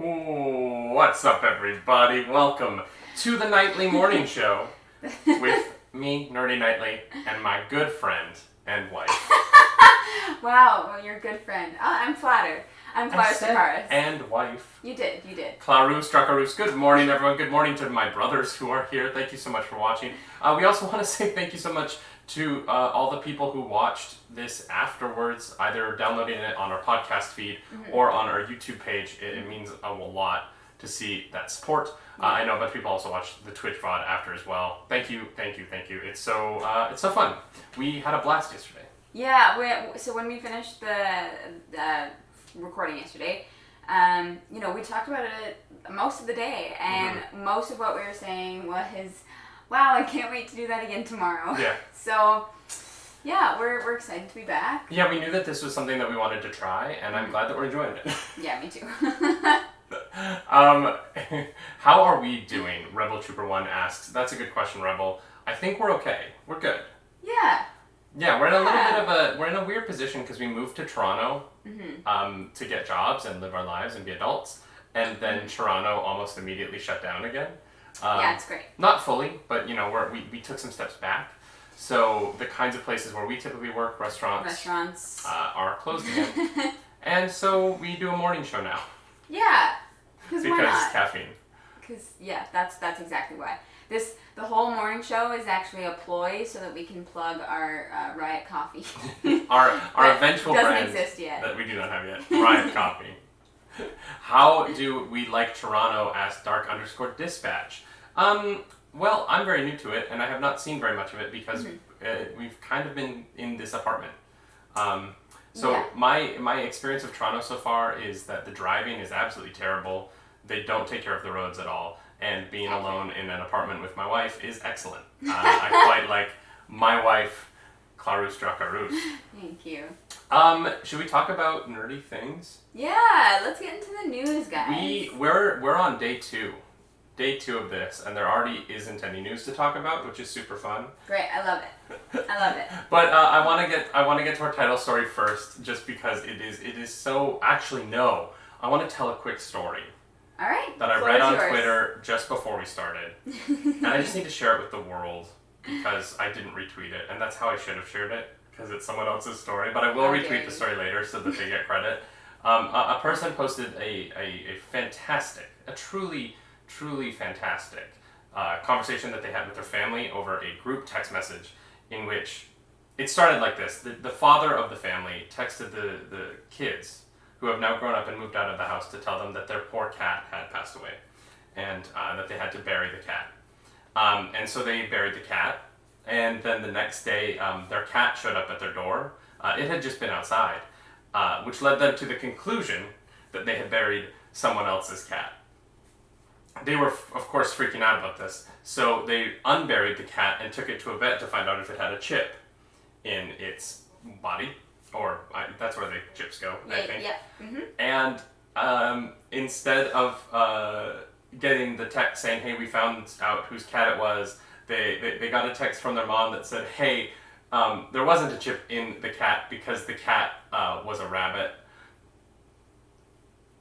Ooh, what's up, everybody? Welcome to the Nightly Morning Show with me, Nerdy Nightly, and my good friend and wife. Wow, well, you're a good friend. Oh, I'm flattered. I'm Clarissa Karis. And wife. You did. Clarus, Dracarus. Good morning, everyone. Good morning to my brothers who are here. Thank you so much for watching. We also want to say thank you so much to all the people who watched this afterwards, either downloading it on our podcast feed or on our YouTube page. It means a lot to see that support. I know a bunch of people also watched the Twitch VOD after as well. Thank you. It's so fun. We had a blast yesterday. Yeah, so when we finished the recording yesterday, we talked about it most of the day, and most of what we were saying was, wow, I can't wait to do that again tomorrow. Yeah. So, yeah, we're excited to be back. Yeah, we knew that this was something that we wanted to try, and I'm glad that we're enjoying it. Yeah, me too. How are we doing? Rebel Trooper 1 asks. That's a good question, Rebel. I think we're okay. We're good. Yeah. Yeah, we're in a little bit of we're in a weird position because we moved to Toronto to get jobs and live our lives and be adults, and then Toronto almost immediately shut down again. Yeah, it's great. Not fully, but we took some steps back. So the kinds of places where we typically work, restaurants are closed again. And so we do a morning show now. Yeah, because why not? Caffeine. Because, yeah, that's exactly why. The whole morning show is actually a ploy so that we can plug our Riot Coffee. our eventual brand doesn't exist yet. That we do not have yet. Riot Coffee. How do we like Toronto? Asked Dark_Dispatch. Well, I'm very new to it, and I have not seen very much of it because we've kind of been in this apartment. My experience of Toronto so far is that the driving is absolutely terrible. They don't take care of the roads at all. And being alone in an apartment with my wife is excellent. I quite like my wife, Clarus Dracarus. Thank you. Should we talk about nerdy things? Yeah, let's get into the news, guys. We're on day two of this, and there already isn't any news to talk about, which is super fun. Great, I love it. But I want to get to our title story first, just because it is so. Actually, no, I want to tell a quick story. All right. That I read on Twitter just before we started. And I just need to share it with the world because I didn't retweet it. And that's how I should have shared it because it's someone else's story. But I will retweet the story later so that they get credit. A person posted a fantastic, a truly, truly fantastic conversation that they had with their family over a group text message in which it started like this. The father of the family texted the kids who have now grown up and moved out of the house to tell them that their poor cat had passed away and that they had to bury the cat. And so they buried the cat, and then the next day their cat showed up at their door. It had just been outside, which led them to the conclusion that they had buried someone else's cat. They were, of course, freaking out about this, so they unburied the cat and took it to a vet to find out if it had a chip in its body. Or that's where the chips go, I think. Yeah. Mm-hmm. And instead of getting the text saying, hey, we found out whose cat it was, they got a text from their mom that said, hey, there wasn't a chip in the cat because the cat was a rabbit.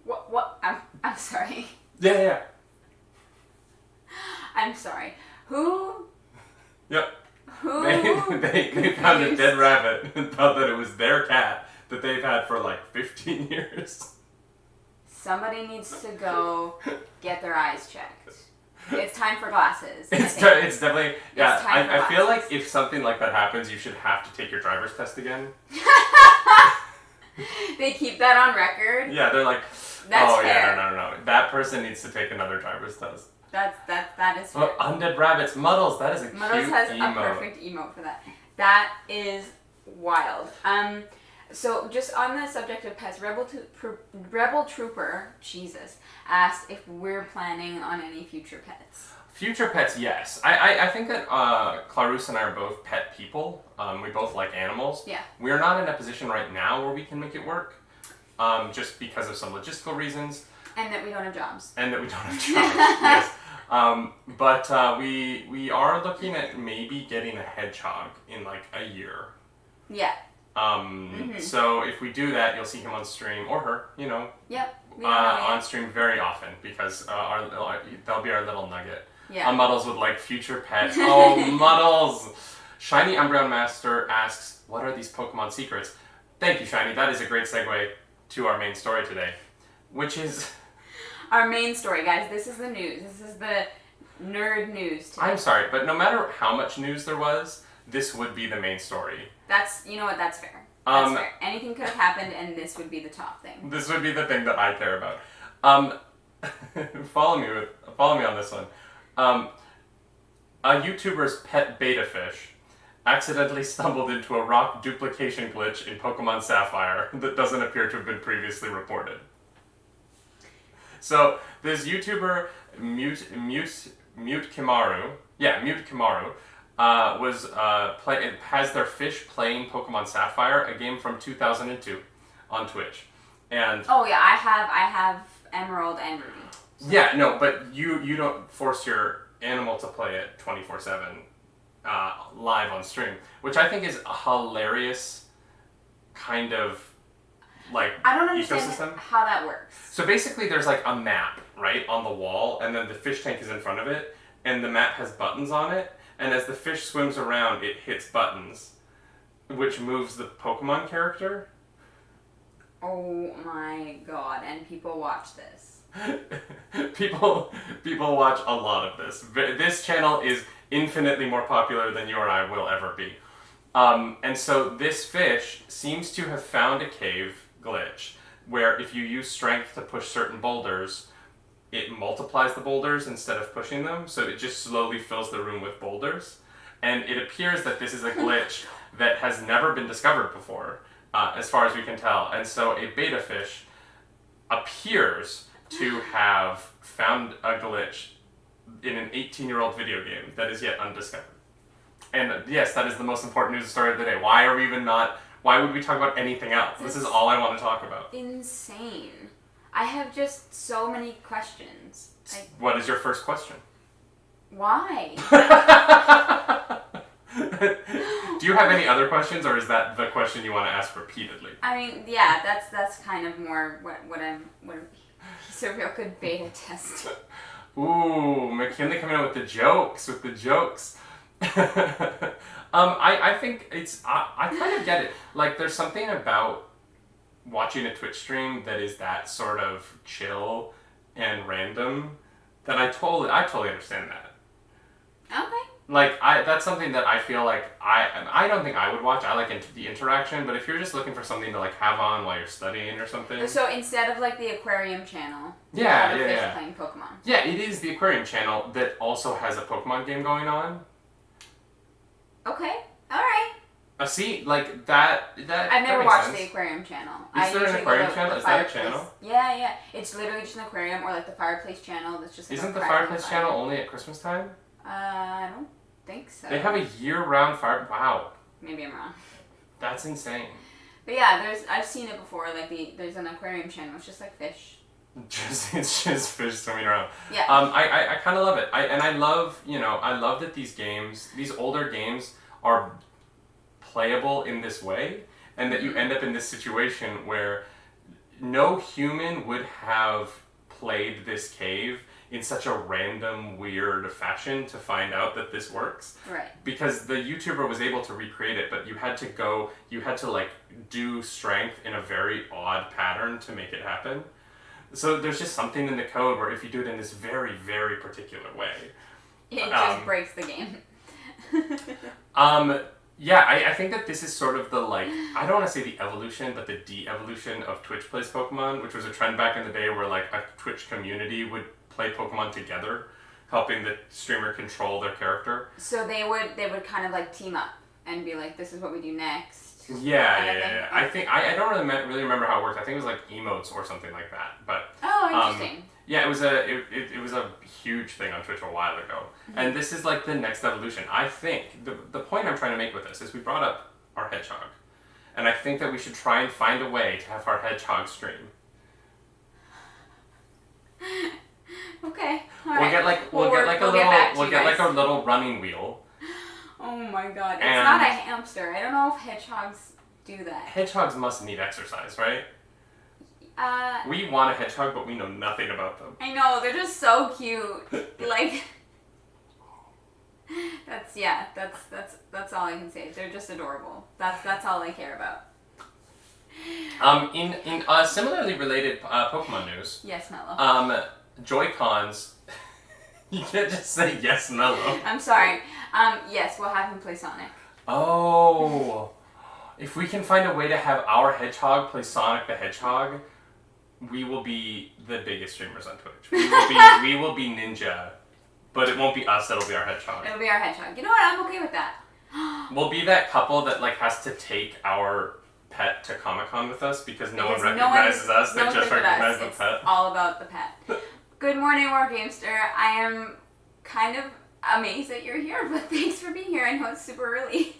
What? I'm sorry. Yeah. I'm sorry. Who? Yep. They found a dead rabbit and thought that it was their cat that they've had for like 15 years. Somebody needs to go get their eyes checked. It's time for glasses. It's definitely, yeah, I feel like if something like that happens, you should have to take your driver's test again. They keep that on record? Yeah, they're like, That's fair. Yeah, no. That person needs to take another driver's test. That is fair. Undead rabbits. Muddles, that is a Muddles cute has emote. a perfect emote for that. That is wild. So just on the subject of pets, Rebel Trooper, Jesus, asked if we're planning on any future pets. Future pets, yes. I think that Clarus and I are both pet people. We both like animals. Yeah. We're not in a position right now where we can make it work, just because of some logistical reasons. And that we don't have jobs. Yes. But we are looking at maybe getting a hedgehog in like a year. Yeah. So if we do that, you'll see him on stream, or her, Yep. on stream very often because that'll be our little nugget. Yeah. Muddles would like future pets. Oh, Muddles! Shiny Umbreon Master asks, what are these Pokemon secrets? Thank you, Shiny. That is a great segue to our main story today, which is... Our main story, guys. This is the news. This is the nerd news today. I'm sorry, but no matter how much news there was, this would be the main story. You know what, that's fair. That's fair. Anything could have happened, and this would be the top thing. This would be the thing that I care about. Follow me on this one. A YouTuber's pet beta fish accidentally stumbled into a rock duplication glitch in Pokemon Sapphire that doesn't appear to have been previously reported. So this YouTuber Mute Kimaru, has their fish playing Pokemon Sapphire, a game from 2002, on Twitch, and I have Emerald and Ruby. So. Yeah, no, but you don't force your animal to play it 24/7 live on stream, which I think is a hilarious kind of like I don't understand ecosystem. How that works. So basically, there's like a map right on the wall, and then the fish tank is in front of it, and the map has buttons on it, and as the fish swims around, it hits buttons, which moves the Pokemon character. Oh my god! And people watch this. people watch a lot of this. This channel is infinitely more popular than you or I will ever be. And so this fish seems to have found a cave glitch where if you use strength to push certain boulders, it multiplies the boulders instead of pushing them, so it just slowly fills the room with boulders. And it appears that this is a glitch that has never been discovered before, as far as we can tell. And so a beta fish appears to have found a glitch in an 18-year-old video game that is yet undiscovered. And yes, that is the most important news story of the day. Why would we talk about anything else? This is all I want to talk about. Insane. I have just so many questions. What is your first question? Why? Do you have any other questions, or is that the question you want to ask repeatedly? I mean, yeah, that's kind of more what he's a real good beta test. Ooh, McKinley coming out with the jokes. I think I kind of get it. Like, there's something about watching a Twitch stream that is that sort of chill and random that I totally understand that. Okay. Like, that's something that I feel like I don't think I would watch. I like the interaction, but if you're just looking for something to like have on while you're studying or something. So instead of like the aquarium channel, yeah, fish playing Pokemon. Yeah, it is the aquarium channel that also has a Pokemon game going on. Okay, all right. See, like that. I've never watched the aquarium channel. Is there an aquarium channel? Is that a channel? Yeah. It's literally just an aquarium, or like the fireplace channel. That's just. Like Isn't the fireplace channel only at Christmas time? I don't think so. They have a year-round fire. Wow. Maybe I'm wrong. That's insane. But yeah, I've seen it before. Like there's an aquarium channel. It's just like fish. It's just fish swimming around. Yeah. I kind of love it. I love that these older games are playable in this way, and that you end up in this situation where no human would have played this cave in such a random, weird fashion to find out that this works. Right. Because the YouTuber was able to recreate it, but you had to like do strength in a very odd pattern to make it happen. So there's just something in the code where if you do it in this very, very particular way, it just breaks the game. Yeah, I think that this is sort of the, like, I don't want to say the evolution, but the de-evolution of Twitch Plays Pokemon, which was a trend back in the day where, like, a Twitch community would play Pokemon together, helping the streamer control their character. So they would kind of, like, team up and be like, this is what we do next. Yeah. I think, I don't really remember how it worked. I think it was, like, emotes or something like that. But interesting. Yeah, it was a huge thing on Twitch a while ago. Mm-hmm. And this is like the next evolution. I think the point I'm trying to make with this is we brought up our hedgehog. And I think that we should try and find a way to have our hedgehog stream. Okay. We'll get like a little running wheel. Oh my god. It's not a hamster. I don't know if hedgehogs do that. Hedgehogs must need exercise, right? We want a hedgehog, but we know nothing about them. I know, they're just so cute. Like, that's all I can say. They're just adorable. That's all I care about. In similarly related Pokemon news. Yes, Mellow. Joy-Cons. You can't just say yes, Mellow. I'm sorry. Yes, we'll have him play Sonic. Oh. If we can find a way to have our hedgehog play Sonic the Hedgehog, we will be the biggest streamers on Twitch. We will be Ninja, but it won't be us. It'll be our hedgehog. It'll be our hedgehog. You know what? I'm okay with that. We'll be that couple that like has to take our pet to Comic-Con with us because no one recognizes us. They just recognize the pet. It's all about the pet. Good morning, Wargamester. I am kind of amazed that you're here, but thanks for being here. I know it's super early.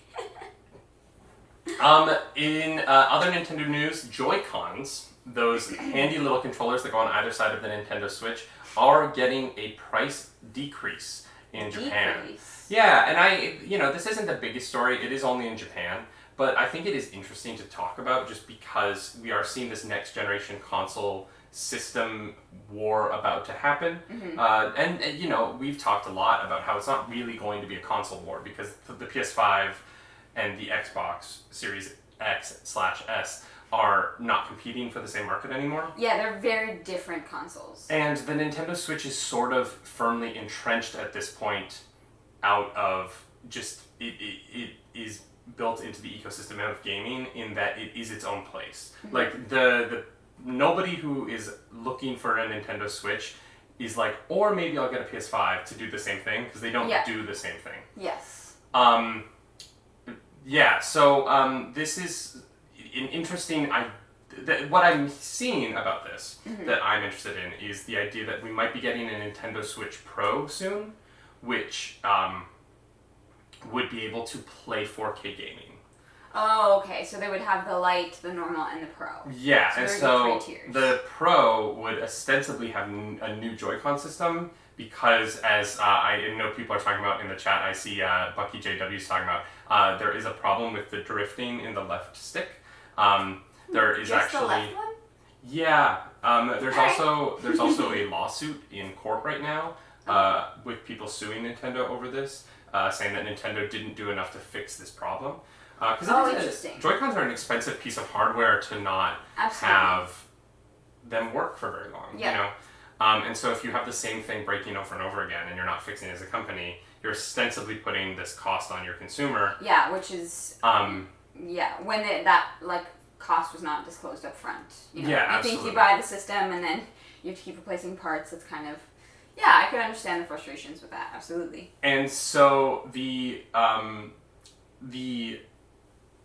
In other Nintendo news, Joy-Cons, those handy little controllers that go on either side of the Nintendo Switch, are getting a price decrease in Japan. Yeah, and this isn't the biggest story. It is only in Japan, but I think it is interesting to talk about just because we are seeing this next generation console system war about to happen. Mm-hmm. And we've talked a lot about how it's not really going to be a console war because the PS5 and the Xbox Series X/S are not competing for the same market anymore. Yeah, they're very different consoles. And the Nintendo Switch is sort of firmly entrenched at this point out of just, it is built into the ecosystem of gaming in that it is its own place. Mm-hmm. Like, the nobody who is looking for a Nintendo Switch is like, or maybe I'll get a PS5 to do the same thing, because they don't do the same thing. Yes. So this is an interesting... what I'm seeing about this that I'm interested in is the idea that we might be getting a Nintendo Switch Pro soon, which would be able to play 4K gaming. Oh, okay. So they would have the Lite, the normal, and the Pro. Yeah, and so the Pro would ostensibly have a new Joy-Con system because, as I know people are talking about in the chat, I see Bucky JW's talking about, there is a problem with the drifting in the left stick. There is just actually... the left one? Yeah. There's also a lawsuit in court right now with people suing Nintendo over this, saying that Nintendo didn't do enough to fix this problem. Interesting. Joy-Cons are an expensive piece of hardware to not have them work for very long. Yeah. And so if you have the same thing breaking over and over again and you're not fixing it as a company, you're ostensibly putting this cost on your consumer. Yeah, which is when that cost was not disclosed up front. You think you buy the system and then you have to keep replacing parts. It's kind of I could understand the frustrations with that. Absolutely. And so the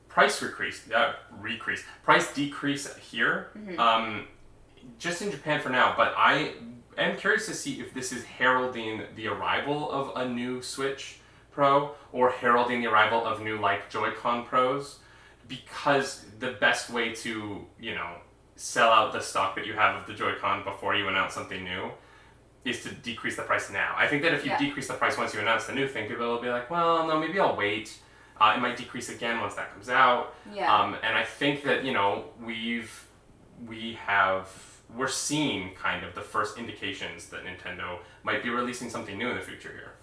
price decrease here, just in Japan for now, but I am curious to see if this is heralding the arrival of a new Switch Pro or heralding the arrival of new Joy-Con Pros, because the best way to, sell out the stock that you have of the Joy-Con before you announce something new is to decrease the price now. I think that if you decrease the price once you announce the new thing, people will be like, well, no, maybe I'll wait. It might decrease again once that comes out. Yeah. And I think that, we're seeing kind of the first indications that Nintendo might be releasing something new in the future here.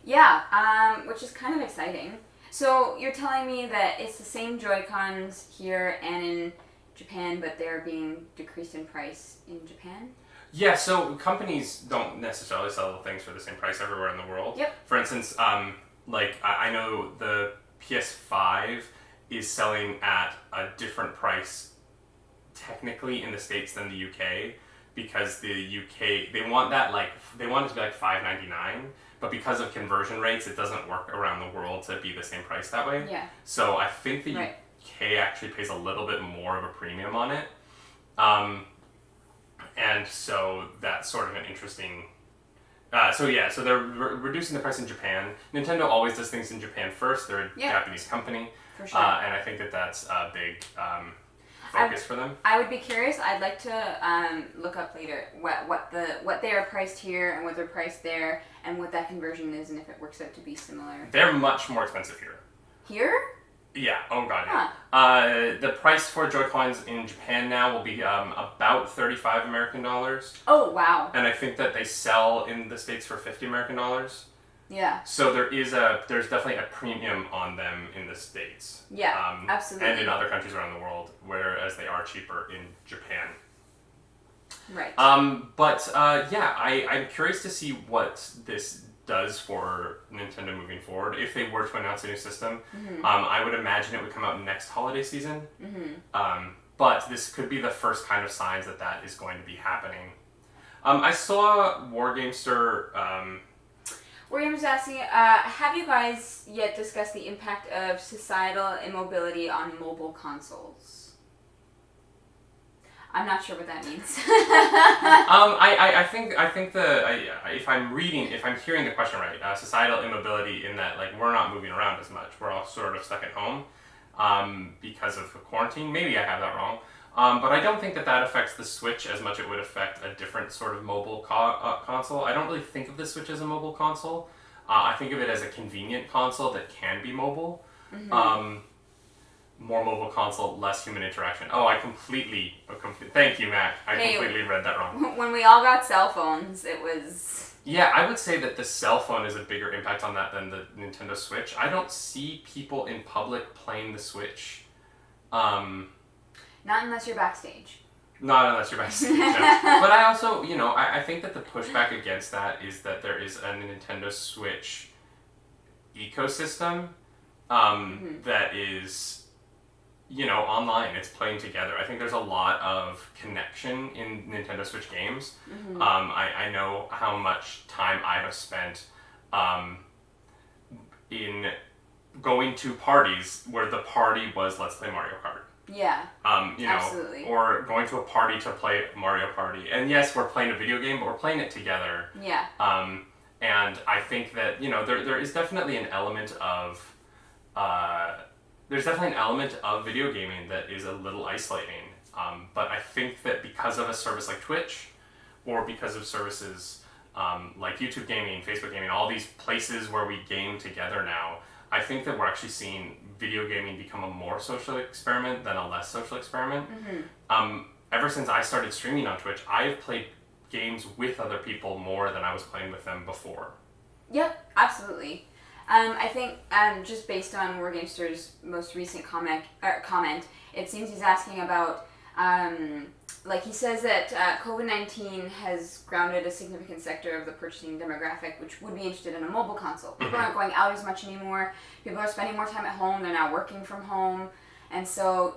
Yeah, which is kind of exciting. So you're telling me that it's the same Joy-Cons here and in Japan, but they're being decreased in price in Japan? Yeah, so companies don't necessarily sell things for the same price everywhere in the world. Yep. For instance, I know the PS5 is selling at a different price technically in the States than the UK, because the UK, they want it to be $5.99, but because of conversion rates, it doesn't work around the world to be the same price that way. Yeah. So I think the UK actually pays a little bit more of a premium on it. And so that's sort of an interesting... So they're reducing the price in Japan. Nintendo always does things in Japan first. They're a Japanese company. For sure. And I think that that's a big focus for them. I would be curious. I'd like to look up later what they are priced here and what they're priced there and what that conversion is and if it works out to be similar. They're much more expensive here. Here? Yeah. Oh god. Yeah. Huh. The price for Joy-Cons in Japan now will be about $35 American. Oh wow. And I think that they sell in the States for $50 American. Yeah. So there's definitely a premium on them in the States. Yeah. Absolutely. And in other countries around the world, whereas they are cheaper in Japan. Right. I'm curious to see what this does for Nintendo moving forward. If they were to announce a new system, I would imagine it would come out next holiday season. But this could be the first kind of signs that is going to be happening. I saw Wargamester. Wargamers asking, have you guys yet discussed the impact of societal immobility on mobile consoles? I'm not sure what that means. I think if I'm hearing the question right, societal immobility in that like we're not moving around as much, we're all sort of stuck at home, because of quarantine. Maybe I have that wrong, but I don't think that affects the Switch as much. It would affect a different sort of mobile console. I don't really think of the Switch as a mobile console. I think of it as a convenient console that can be mobile. More mobile console, less human interaction. Oh, thank you, Mac. I completely read that wrong. When we all got cell phones, it was... Yeah, I would say that the cell phone is a bigger impact on that than the Nintendo Switch. I don't see people in public playing the Switch. Not unless you're backstage. Not unless you're backstage, no. But I also, I think that the pushback against that is that there is a Nintendo Switch ecosystem that is... online, it's playing together. I think there's a lot of connection in Nintendo Switch games. I know how much time I have spent in going to parties where the party was let's play Mario Kart. Yeah. Absolutely. Or going to a party to play Mario Party. And yes, we're playing a video game, but we're playing it together. Yeah. And I think that, there is definitely an element of video gaming that is a little isolating. But I think that because of a service like Twitch, or because of services like YouTube gaming, Facebook gaming, all these places where we game together now, I think that we're actually seeing video gaming become a more social experiment than a less social experiment. Ever since I started streaming on Twitch, I have played games with other people more than I was playing with them before. Yep, absolutely. I think just based on Wargamster's most recent comment, it seems he's asking about, he says that COVID-19 has grounded a significant sector of the purchasing demographic, which would be interested in a mobile console. People aren't going out as much anymore. People are spending more time at home. They're now working from home. And so,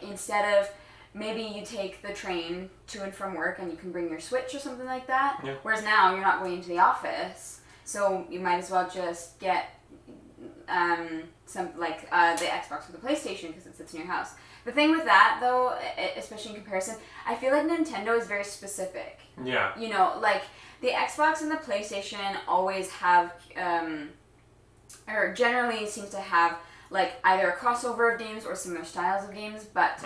instead of maybe you take the train to and from work and you can bring your Switch or something like that, whereas now you're not going into the office. So you might as well just get the Xbox or the PlayStation because it sits in your house. The thing with that, though, especially in comparison, I feel like Nintendo is very specific. Yeah. The Xbox and the PlayStation always have, or generally seems to have, either a crossover of games or similar styles of games. But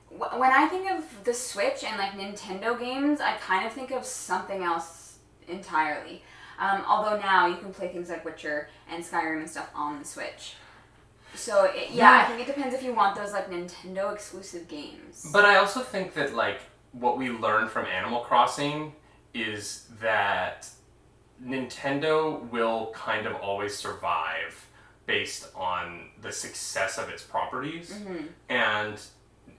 when I think of the Switch and, Nintendo games, I kind of think of something else entirely. Although now you can play things like Witcher and Skyrim and stuff on the Switch. So, I think it depends if you want those, Nintendo exclusive games. But I also think that, what we learned from Animal Crossing is that Nintendo will kind of always survive based on the success of its properties. And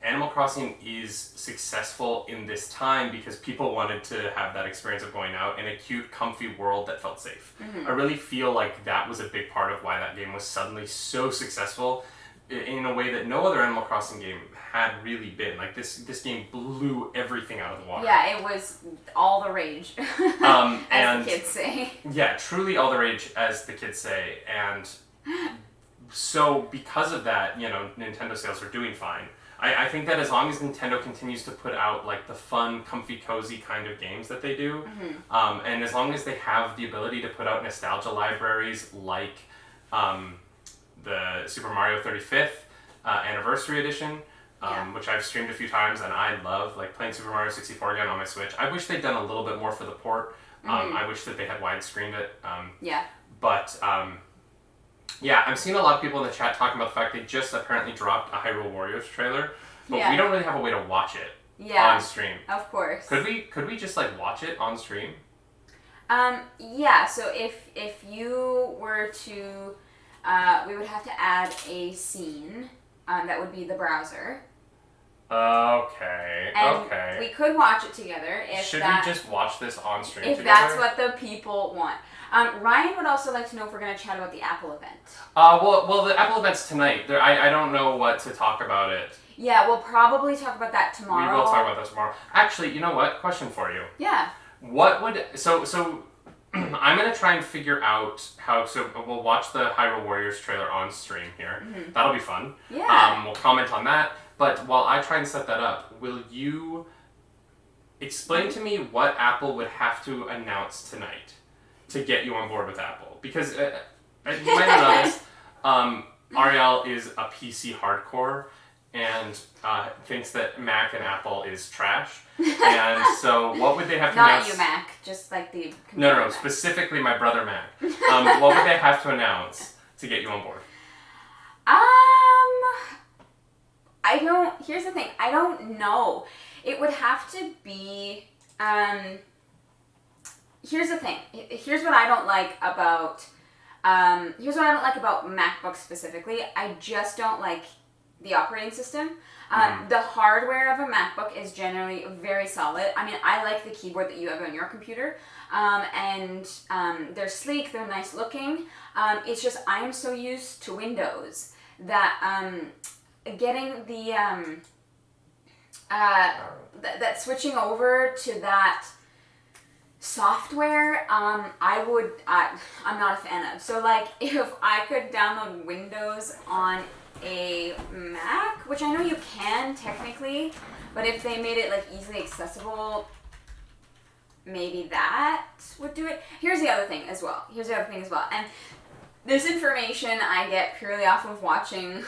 Animal Crossing is successful in this time because people wanted to have that experience of going out in a cute, comfy world that felt safe. I really feel like that was a big part of why that game was suddenly so successful in a way that no other Animal Crossing game had really been. This game blew everything out of the water. Yeah, it was all the rage, as the kids say. Yeah, truly all the rage, as the kids say. And so because of that, Nintendo sales are doing fine. I think that as long as Nintendo continues to put out the fun, comfy, cozy kind of games that they do, and as long as they have the ability to put out nostalgia libraries like the Super Mario 35th Anniversary Edition, which I've streamed a few times and I love, playing Super Mario 64 again on my Switch. I wish they'd done a little bit more for the port. I wish that they had widescreened it. But Yeah, I'm seeing a lot of people in the chat talking about the fact they just apparently dropped a Hyrule Warriors trailer, but we don't really have a way to watch it on stream. Of course. Could we just like watch it on stream? Yeah. So if you were to, we would have to add a scene. That would be the browser. Okay. And we could watch it together Should we just watch this on stream if together? that's what the people want. Ryan would also like to know if we're going to chat about the Apple event. Well, the Apple event's tonight. I don't know what to talk about it. Yeah, we'll probably talk about that tomorrow. We will talk about that tomorrow. Actually, you know what? Question for you. Yeah. What would so I'm gonna try and figure out how. So we'll watch the Hyrule Warriors trailer on stream here. Mm-hmm. That'll be fun. Yeah. We'll comment on that. But while I try and set that up, will you explain to me what Apple would have to announce tonight to get you on board with Apple? Because you might not know this, Ariel is a PC hardcore and thinks that Mac and Apple is trash. And so what would they have to announce? Not you, Mac. Just like the No, Mac. Specifically my brother Mac. What would they have to announce to get you on board? Here's the thing. I don't know. It would have to be, here's the thing. Here's what I don't like about, MacBooks specifically. I just don't like the operating system. The hardware of a MacBook is generally very solid. I mean, I like the keyboard that you have on your computer. And they're sleek, they're nice looking. It's just I am so used to Windows that getting the that switching over to that software, I'm not a fan of. So like if I could download Windows on a Mac, which I know you can technically, but if they made it like easily accessible, maybe that would do it. Here's the other thing as well. And this information I get purely off of watching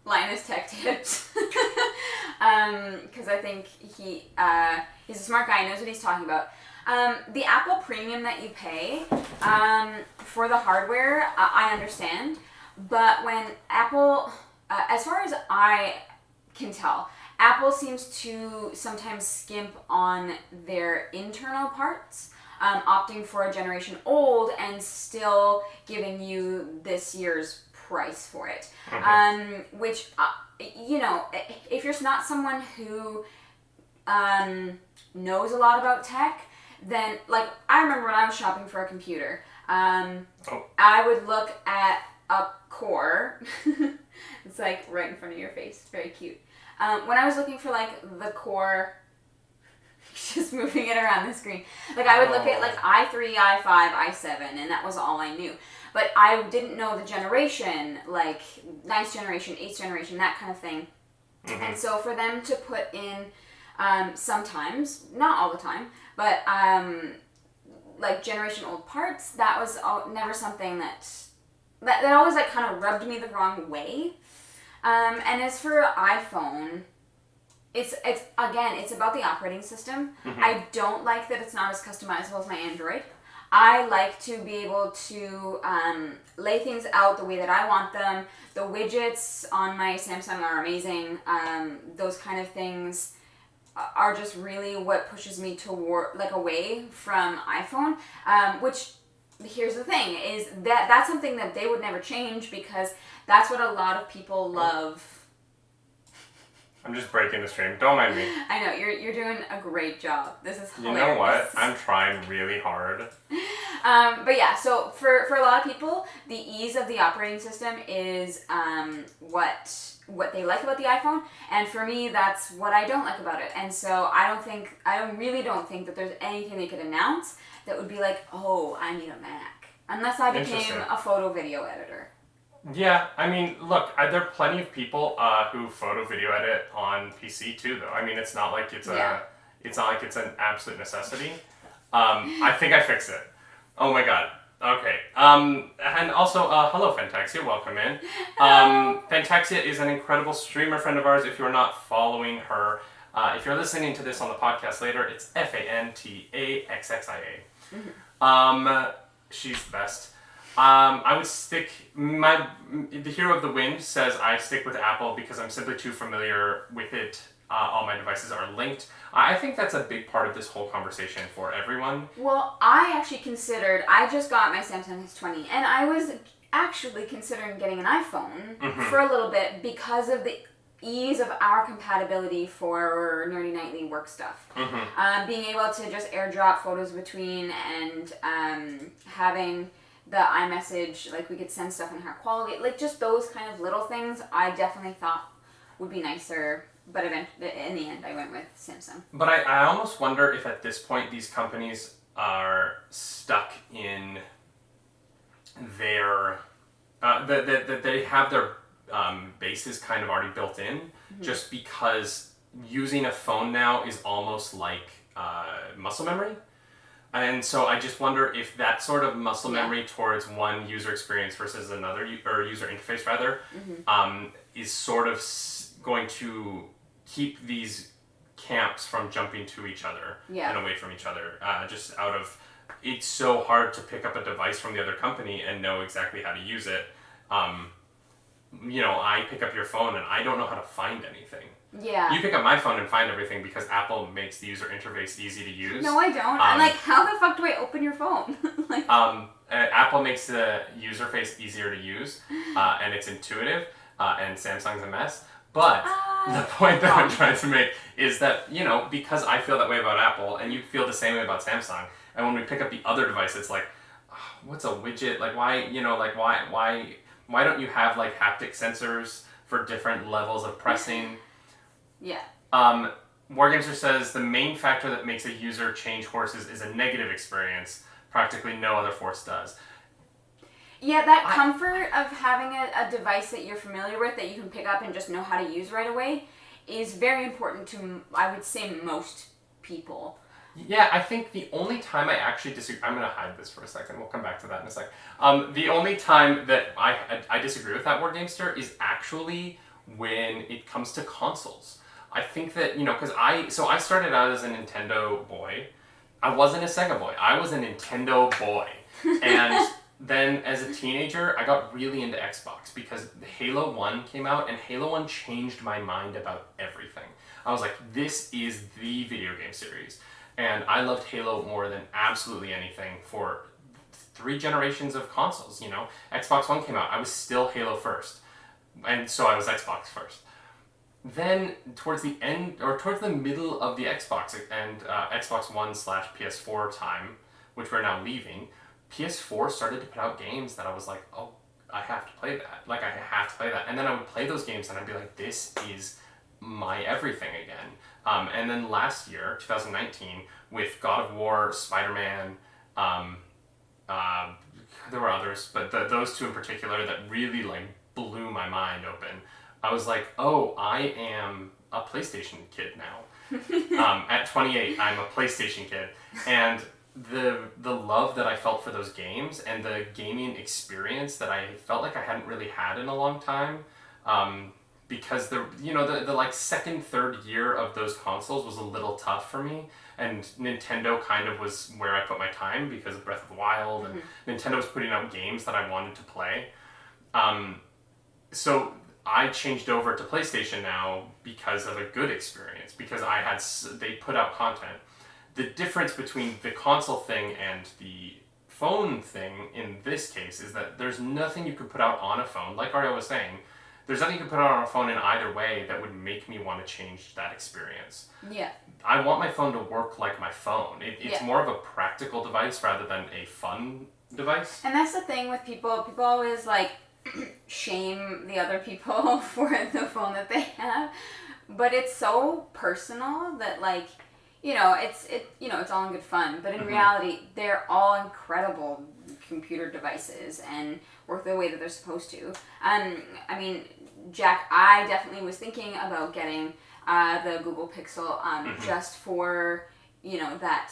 Linus Tech Tips, because I think he's a smart guy, knows what he's talking about. The Apple Premium that you pay for the hardware, I understand, but when Apple, as far as I can tell, Apple seems to sometimes skimp on their internal parts, opting for a generation old and still giving you this year's price for it. Which, if you're not someone who knows a lot about tech, then, like, I remember when I was shopping for a computer, I would look at a Core. It's like right in front of your face. Very cute. When I was looking for like the Core, just moving it around the screen, like I would look at like i3, i5, i7, and that was all I knew. But I didn't know the generation, like 9th generation, 8th generation, that kind of thing. And so for them to put in sometimes, not all the time, but like generation old parts, that was never something that always like kind of rubbed me the wrong way. And as for iPhone, it's about the operating system. I don't like that it's not as customizable as my Android. I like to be able to lay things out the way that I want them. The widgets on my Samsung are amazing. Those kind of things are just really what pushes me toward, like, away from iPhone. Which, here's the thing, is that's something that they would never change because that's what a lot of people love. I'm just breaking the stream. Don't mind me. I know, you're doing a great job. This is hilarious. You know what? I'm trying really hard. But yeah, so for a lot of people, the ease of the operating system is what they like about the iPhone, and for me, that's what I don't like about it. And so I really don't think that there's anything they could announce that would be like, oh, I need a Mac, unless I became a photo video editor. Yeah, I mean, look, there are plenty of people who photo video edit on PC too, though. I mean, it's not like it's an absolute necessity. I think I fixed it. Oh my god. Okay. And also, hello, Fantaxia. Welcome in. Fantaxia is an incredible streamer friend of ours. If you're not following her, if you're listening to this on the podcast later, it's Fantaxxia. She's the best. I would stick the hero of the wind says I stick with Apple because I'm simply too familiar with it. All my devices are linked. I think that's a big part of this whole conversation for everyone. Well, I actually considered. I just got my Samsung S20, and I was actually considering getting an iPhone for a little bit because of the ease of our compatibility for nerdy nightly work stuff. Being able to just airdrop photos between and having the iMessage, like we could send stuff in higher quality, like just those kind of little things I definitely thought would be nicer, but in the end I went with Samsung. But I almost wonder if at this point these companies are stuck in their, that they have their bases kind of already built in, just because using a phone now is almost like muscle memory. And so I just wonder if that sort of muscle memory towards one user experience versus another, or user interface rather, is sort of going to keep these camps from jumping to each other and away from each other. Just out of, it's so hard to pick up a device from the other company and know exactly how to use it. I pick up your phone and I don't know how to find anything. Yeah. You pick up my phone and find everything because Apple makes the user interface easy to use. No, I don't. I'm like, how the fuck do I open your phone? Apple makes the user face easier to use, and it's intuitive, and Samsung's a mess. But the point that I'm trying to make is that, because I feel that way about Apple, and you feel the same way about Samsung, and when we pick up the other device, it's like, what's a widget? Like, why don't you have, like, haptic sensors for different levels of pressing? Yeah. Wargamester says the main factor that makes a user change horses is a negative experience. Practically no other force does. Yeah, that comfort of having a device that you're familiar with that you can pick up and just know how to use right away is very important to, I would say, most people. Yeah, I think the only time I actually disagree... I'm going to hide this for a second. We'll come back to that in a sec. The only time that I disagree with that Wargamester is actually when it comes to consoles. I think that, because I started out as a Nintendo boy. I wasn't a Sega boy. I was a Nintendo boy. And then as a teenager, I got really into Xbox because Halo 1 came out, and Halo 1 changed my mind about everything. I was like, this is the video game series. And I loved Halo more than absolutely anything for 3 generations of consoles, Xbox One came out. I was still Halo first. And so I was Xbox first. Then towards the end, or towards the middle of the Xbox and Xbox One / PS4 time, which we're now leaving, PS4 started to put out games that I was like, oh, I have to play that. Like, I have to play that. And then I would play those games and I'd be like, this is my everything again. And then last year, 2019, with God of War, Spider-Man, there were others, but those 2 in particular that really, like, blew my mind open. I was like, oh, I am a PlayStation kid now. At 28, I'm a PlayStation kid. And the love that I felt for those games and the gaming experience that I felt like I hadn't really had in a long time, because the like second, third year of those consoles was a little tough for me. And Nintendo kind of was where I put my time because of Breath of the Wild, and Nintendo was putting out games that I wanted to play. So I changed over to PlayStation now because of a good experience, because they put out content. The difference between the console thing and the phone thing in this case is that there's nothing you could put out on a phone, like Ariel was saying, there's nothing you can put out on a phone in either way that would make me want to change that experience. Yeah. I want my phone to work like my phone. It's more of a practical device rather than a fun device. And that's the thing with people. People always, like, shame the other people for the phone that they have, but it's so personal that, like, it's all in good fun, but in reality they're all incredible computer devices and work the way that they're supposed to. I mean, Jack, I definitely was thinking about getting the Google Pixel just for that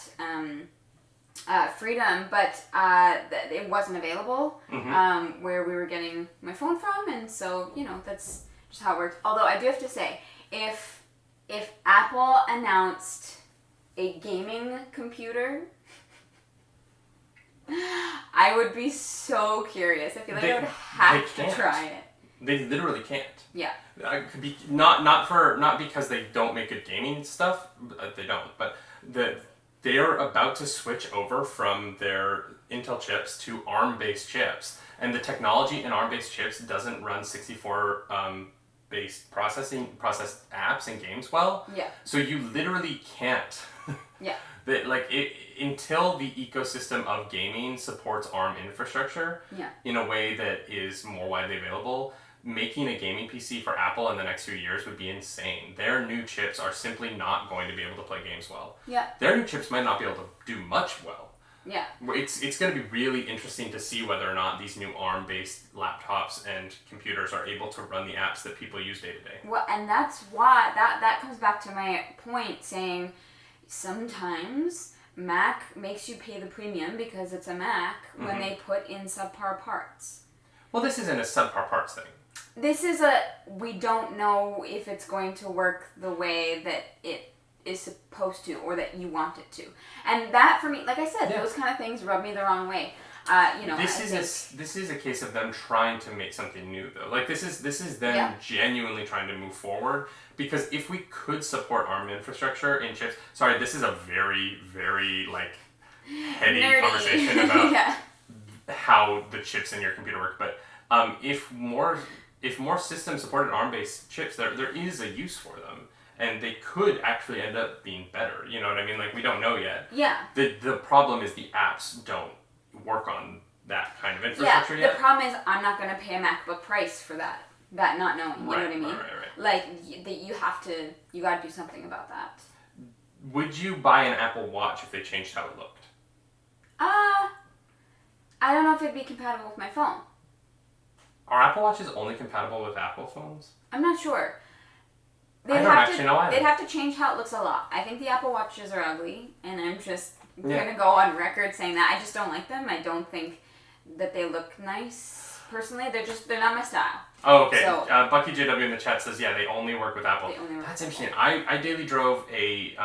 freedom, but it wasn't available where we were getting my phone from, and so that's just how it worked. Although I do have to say, if Apple announced a gaming computer, I would be so curious. I feel like I would have to try it. They literally can't. Yeah. Not because they don't make good gaming stuff. They don't. But they are about to switch over from their Intel chips to ARM-based chips, and the technology in ARM-based chips doesn't run 64 based processed apps and games well. Yeah. So you literally can't. Yeah. Until the ecosystem of gaming supports ARM infrastructure in a way that is more widely available, making a gaming PC for Apple in the next few years would be insane. Their new chips are simply not going to be able to play games well. Yeah. Their new chips might not be able to do much well. Yeah. It's going to be really interesting to see whether or not these new ARM-based laptops and computers are able to run the apps that people use day to day. Well, and that's why that comes back to my point saying sometimes Mac makes you pay the premium because it's a Mac when they put in subpar parts. Well, this isn't a subpar parts thing. This is we don't know if it's going to work the way that it is supposed to or that you want it to. And that, for me, like I said, those kind of things rub me the wrong way. This is a case of them trying to make something new, though. Like, this is them genuinely trying to move forward. Because if we could support ARM infrastructure in chips... Sorry, this is a very, very, heady nerdy conversation about how the chips in your computer work. But if more systems supported ARM-based chips, there is a use for them. And they could actually end up being better. You know what I mean? We don't know yet. Yeah. The problem is the apps don't work on that kind of infrastructure yet. The problem is I'm not going to pay a MacBook price for that not knowing. You know what I mean? Right. You got to do something about that. Would you buy an Apple Watch if they changed how it looked? I don't know if it'd be compatible with my phone. Are Apple Watches only compatible with Apple phones? I'm not sure. I don't actually know either. They'd have to change how it looks a lot. I think the Apple Watches are ugly, and I'm just going to go on record saying that. I just don't like them. I don't think that they look nice, personally. They're not my style. Oh, okay. So, Bucky JW in the chat says, they only work with Apple. That's interesting. I daily drove a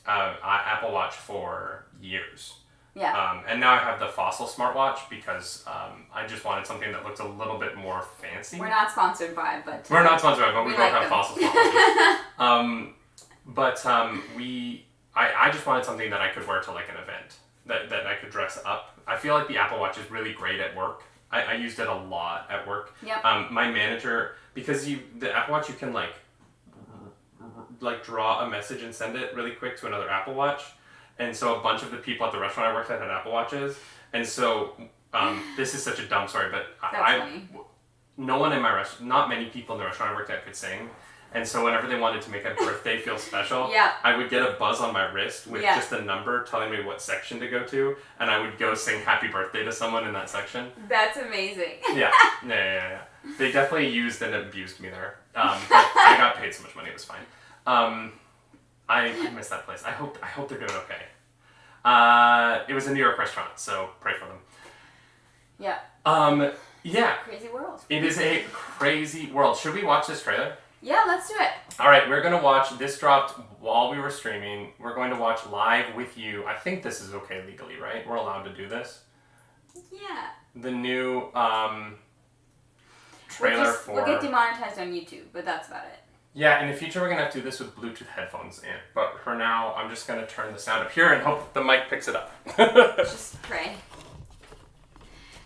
Apple Watch for years. Yeah. And now I have the Fossil smartwatch because I just wanted something that looked a little bit more fancy. We're not sponsored by, but... We're not sponsored by, but we both have Fossil smartwatches. I just wanted something that I could wear to an event, that I could dress up. I feel like the Apple Watch is really great at work. I used it a lot at work. Yep. My manager, because the Apple Watch, you can draw a message and send it really quick to another Apple Watch. And so a bunch of the people at the restaurant I worked at had Apple Watches. And so this is such a dumb story, but no one in my restaurant, not many people in the restaurant I worked at could sing. And so whenever they wanted to make a birthday feel special, I would get a buzz on my wrist with just a number telling me what section to go to, and I would go sing happy birthday to someone in that section. That's amazing. Yeah. They definitely used and abused me there. But I got paid so much money, it was fine. I miss that place. I hope they're doing okay. It was a New York restaurant, so pray for them. Yeah. Yeah. Crazy world. It is a crazy world. Should we watch this trailer? Yeah, let's do it. All right, we're going to watch. This dropped while we were streaming. We're going to watch live with you. I think this is okay legally, right? We're allowed to do this? Yeah. The new trailer We'll get demonetized on YouTube, but that's about it. Yeah, in the future we're going to have to do this with Bluetooth headphones in. But for now, I'm just going to turn the sound up here and hope the mic picks it up. Just pray.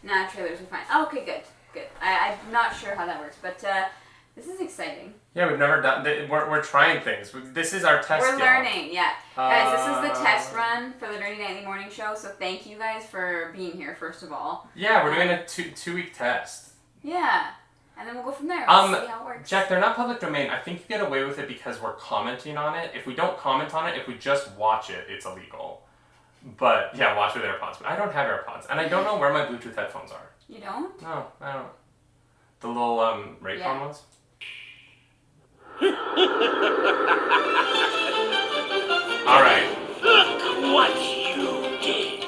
Nah, trailers are fine. Oh, okay, good. I'm not sure how that works, but this is exciting. Yeah, we've never done... We're trying things. This is our test. We're learning, yeah. Guys, this is the test run for the Nerdy Nightly Morning Show, so thank you guys for being here, first of all. Yeah, we're doing a two-week test. Yeah. And then we'll go from there. We'll see how it works. Jack, they're not public domain. I think you get away with it because we're commenting on it. If we don't comment on it, if we just watch it, it's illegal. But, yeah, watch with AirPods. But I don't have AirPods. And I don't know where my Bluetooth headphones are. You don't? No, I don't. The little Raycon ones? Alright. Look what you did.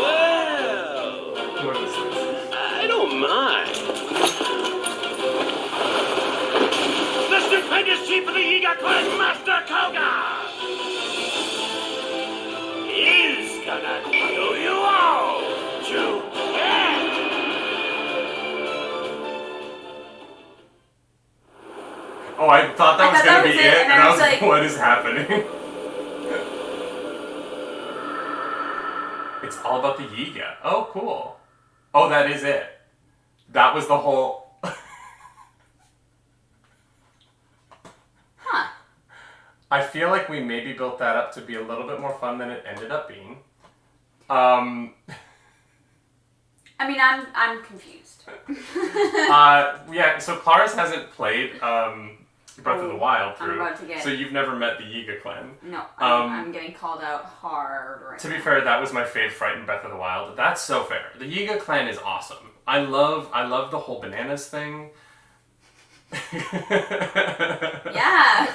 Well, What is this? I don't mind. The stupendous chief of the Yiga Clan, Master Koga, is Oh, I thought that was going to be it, and I was like, like, what is happening? It's all about the Yiga. Oh, cool. Oh, that is it. That was the whole... Huh. I feel like we maybe built that up to be a little bit more fun than it ended up being. I mean, I'm confused. Yeah, so Claris hasn't played Breath of the Wild I'm through, about to get... so you've never met the Yiga clan. No, I'm getting called out hard right To now. be fair, that was my fave fight in Breath of the Wild. That's so fair. The Yiga clan is awesome. I love the whole bananas thing. Yeah.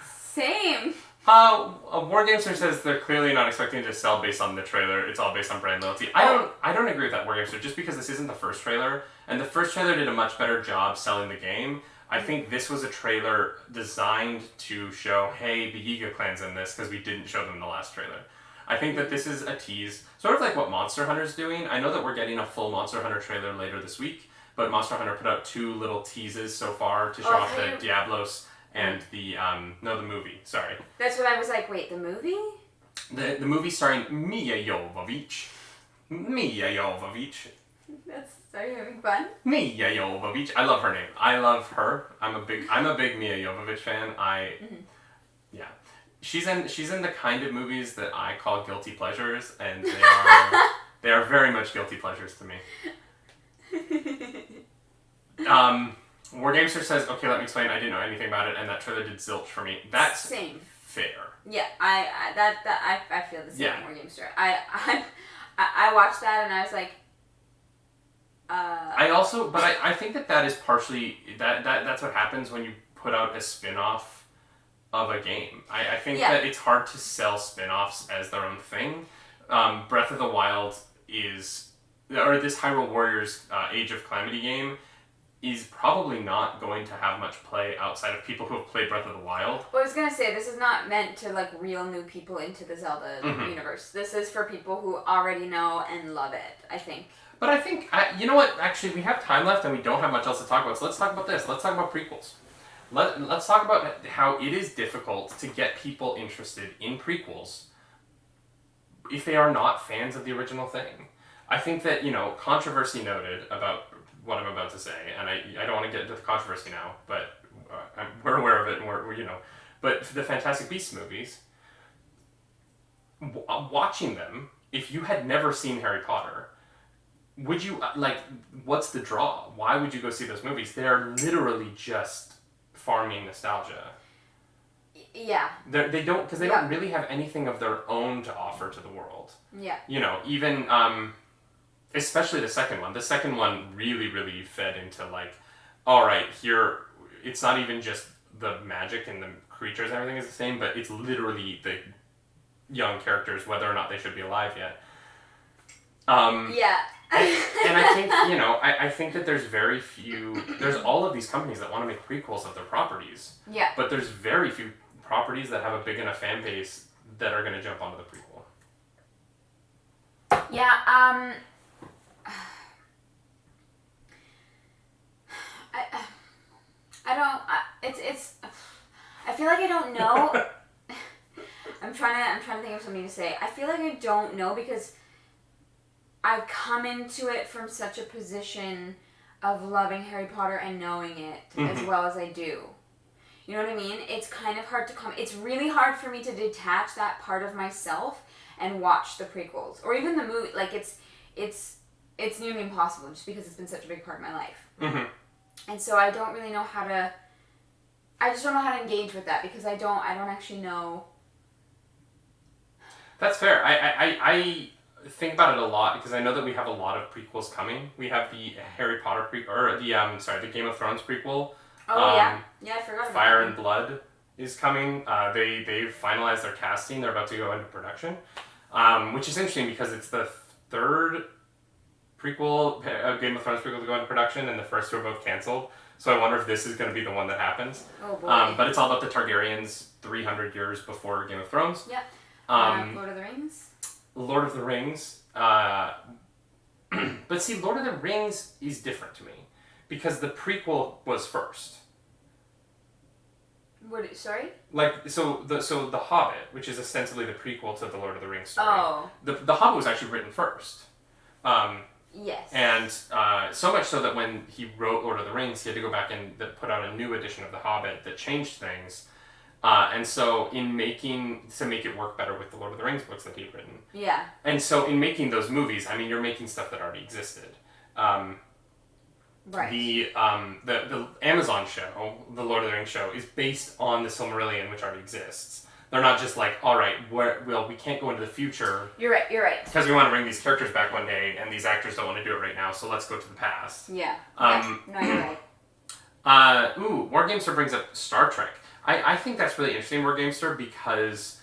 Same. Wargamester says they're clearly not expecting to sell based on the trailer. It's all based on brand loyalty. I don't agree with that, Wargamester, just because this isn't the first trailer, and the first trailer did a much better job selling the game. I think this was a trailer designed to show, hey, the Yiga clan's in this, because we didn't show them in the last trailer. I think that this is a tease, sort of like what Monster Hunter's doing. I know that we're getting a full Monster Hunter trailer later this week, but Monster Hunter put out 2 little teases so far to show off the Diablos and the movie, sorry. That's what I was like, wait, the movie? The movie starring Mia Jovovich. Are you having fun? Mia Jovovich. I love her name. I love her. I'm a big Mia Jovovich fan. Yeah. She's in the kind of movies that I call guilty pleasures, and they are very much guilty pleasures to me. Wargamester says, okay, let me explain. I didn't know anything about it, and that trailer did zilch for me. That's same. Fair. Yeah, I feel the same. Yeah. Wargamester. I watched that and I was like. I think that is partially that's what happens when you put out a spin-off of a game. I think that it's hard to sell spin-offs as their own thing. Breath of the Wild this Hyrule Warriors Age of Calamity game is probably not going to have much play outside of people who have played Breath of the Wild. Well, I was gonna say, this is not meant to like reel new people into the Zelda universe. This is for people who already know and love it, I think. But I think, you know what, actually we have time left and we don't have much else to talk about, so let's talk about this. Let's talk about prequels. Let's talk about how it is difficult to get people interested in prequels if they are not fans of the original thing. I think that, controversy noted about what I'm about to say, and I don't want to get into the controversy now, but we're aware of it, and we're but the Fantastic Beasts movies, watching them, if you had never seen Harry Potter, would you, what's the draw? Why would you go see those movies? They're literally just farming nostalgia. Yeah. They don't really have anything of their own to offer to the world. Yeah. Even, especially the second one. The second one really, really fed into all right, here, it's not even just the magic and the creatures and everything is the same, but it's literally the young characters, whether or not they should be alive yet. Yeah. and I think, I think that there's all of these companies that want to make prequels of their properties. Yeah. But there's very few properties that have a big enough fan base that are going to jump onto the prequel. Yeah, I feel like I don't know. I'm trying to think of something to say. I feel like I don't know because I've come into it from such a position of loving Harry Potter and knowing it as well as I do. You know what I mean? It's kind of hard to it's really hard for me to detach that part of myself and watch the prequels or even the movie. It's nearly impossible just because it's been such a big part of my life. Mm-hmm. And so I don't really know how to. I just don't know how to engage with that because I don't actually know. That's fair. I think about it a lot because I know that we have a lot of prequels coming. We have the Harry Potter the Game of Thrones prequel. Oh yeah, I forgot about Fire that. and Blood is coming. They've finalized their casting. They're about to go into production, which is interesting because it's the third prequel, Game of Thrones prequel to go into production, and the first two are both canceled. So I wonder if this is going to be the one that happens. Oh boy. But it's all about the Targaryens 300 years before Game of Thrones. Yeah. Lord of the Rings? Lord of the Rings. But see, Lord of the Rings is different to me. Because the prequel was first. Sorry? Like, so the Hobbit, which is ostensibly the prequel to the Lord of the Rings story. Oh. The Hobbit was actually written first. Yes. And so much so that when he wrote Lord of the Rings, he had to go back and put out a new edition of The Hobbit that changed things. And so to make it work better with the Lord of the Rings books that he'd written. Yeah. And so in making those movies, I mean, you're making stuff that already existed. Right. The Amazon show, the Lord of the Rings show, is based on the Silmarillion, which already exists. They're not just like, all right, we can't go into the future. You're right. Because we want to bring these characters back one day, and these actors don't want to do it right now, so let's go to the past. Yeah. No, you're right. WarGamester brings up Star Trek. I think that's really interesting, WarGamester, because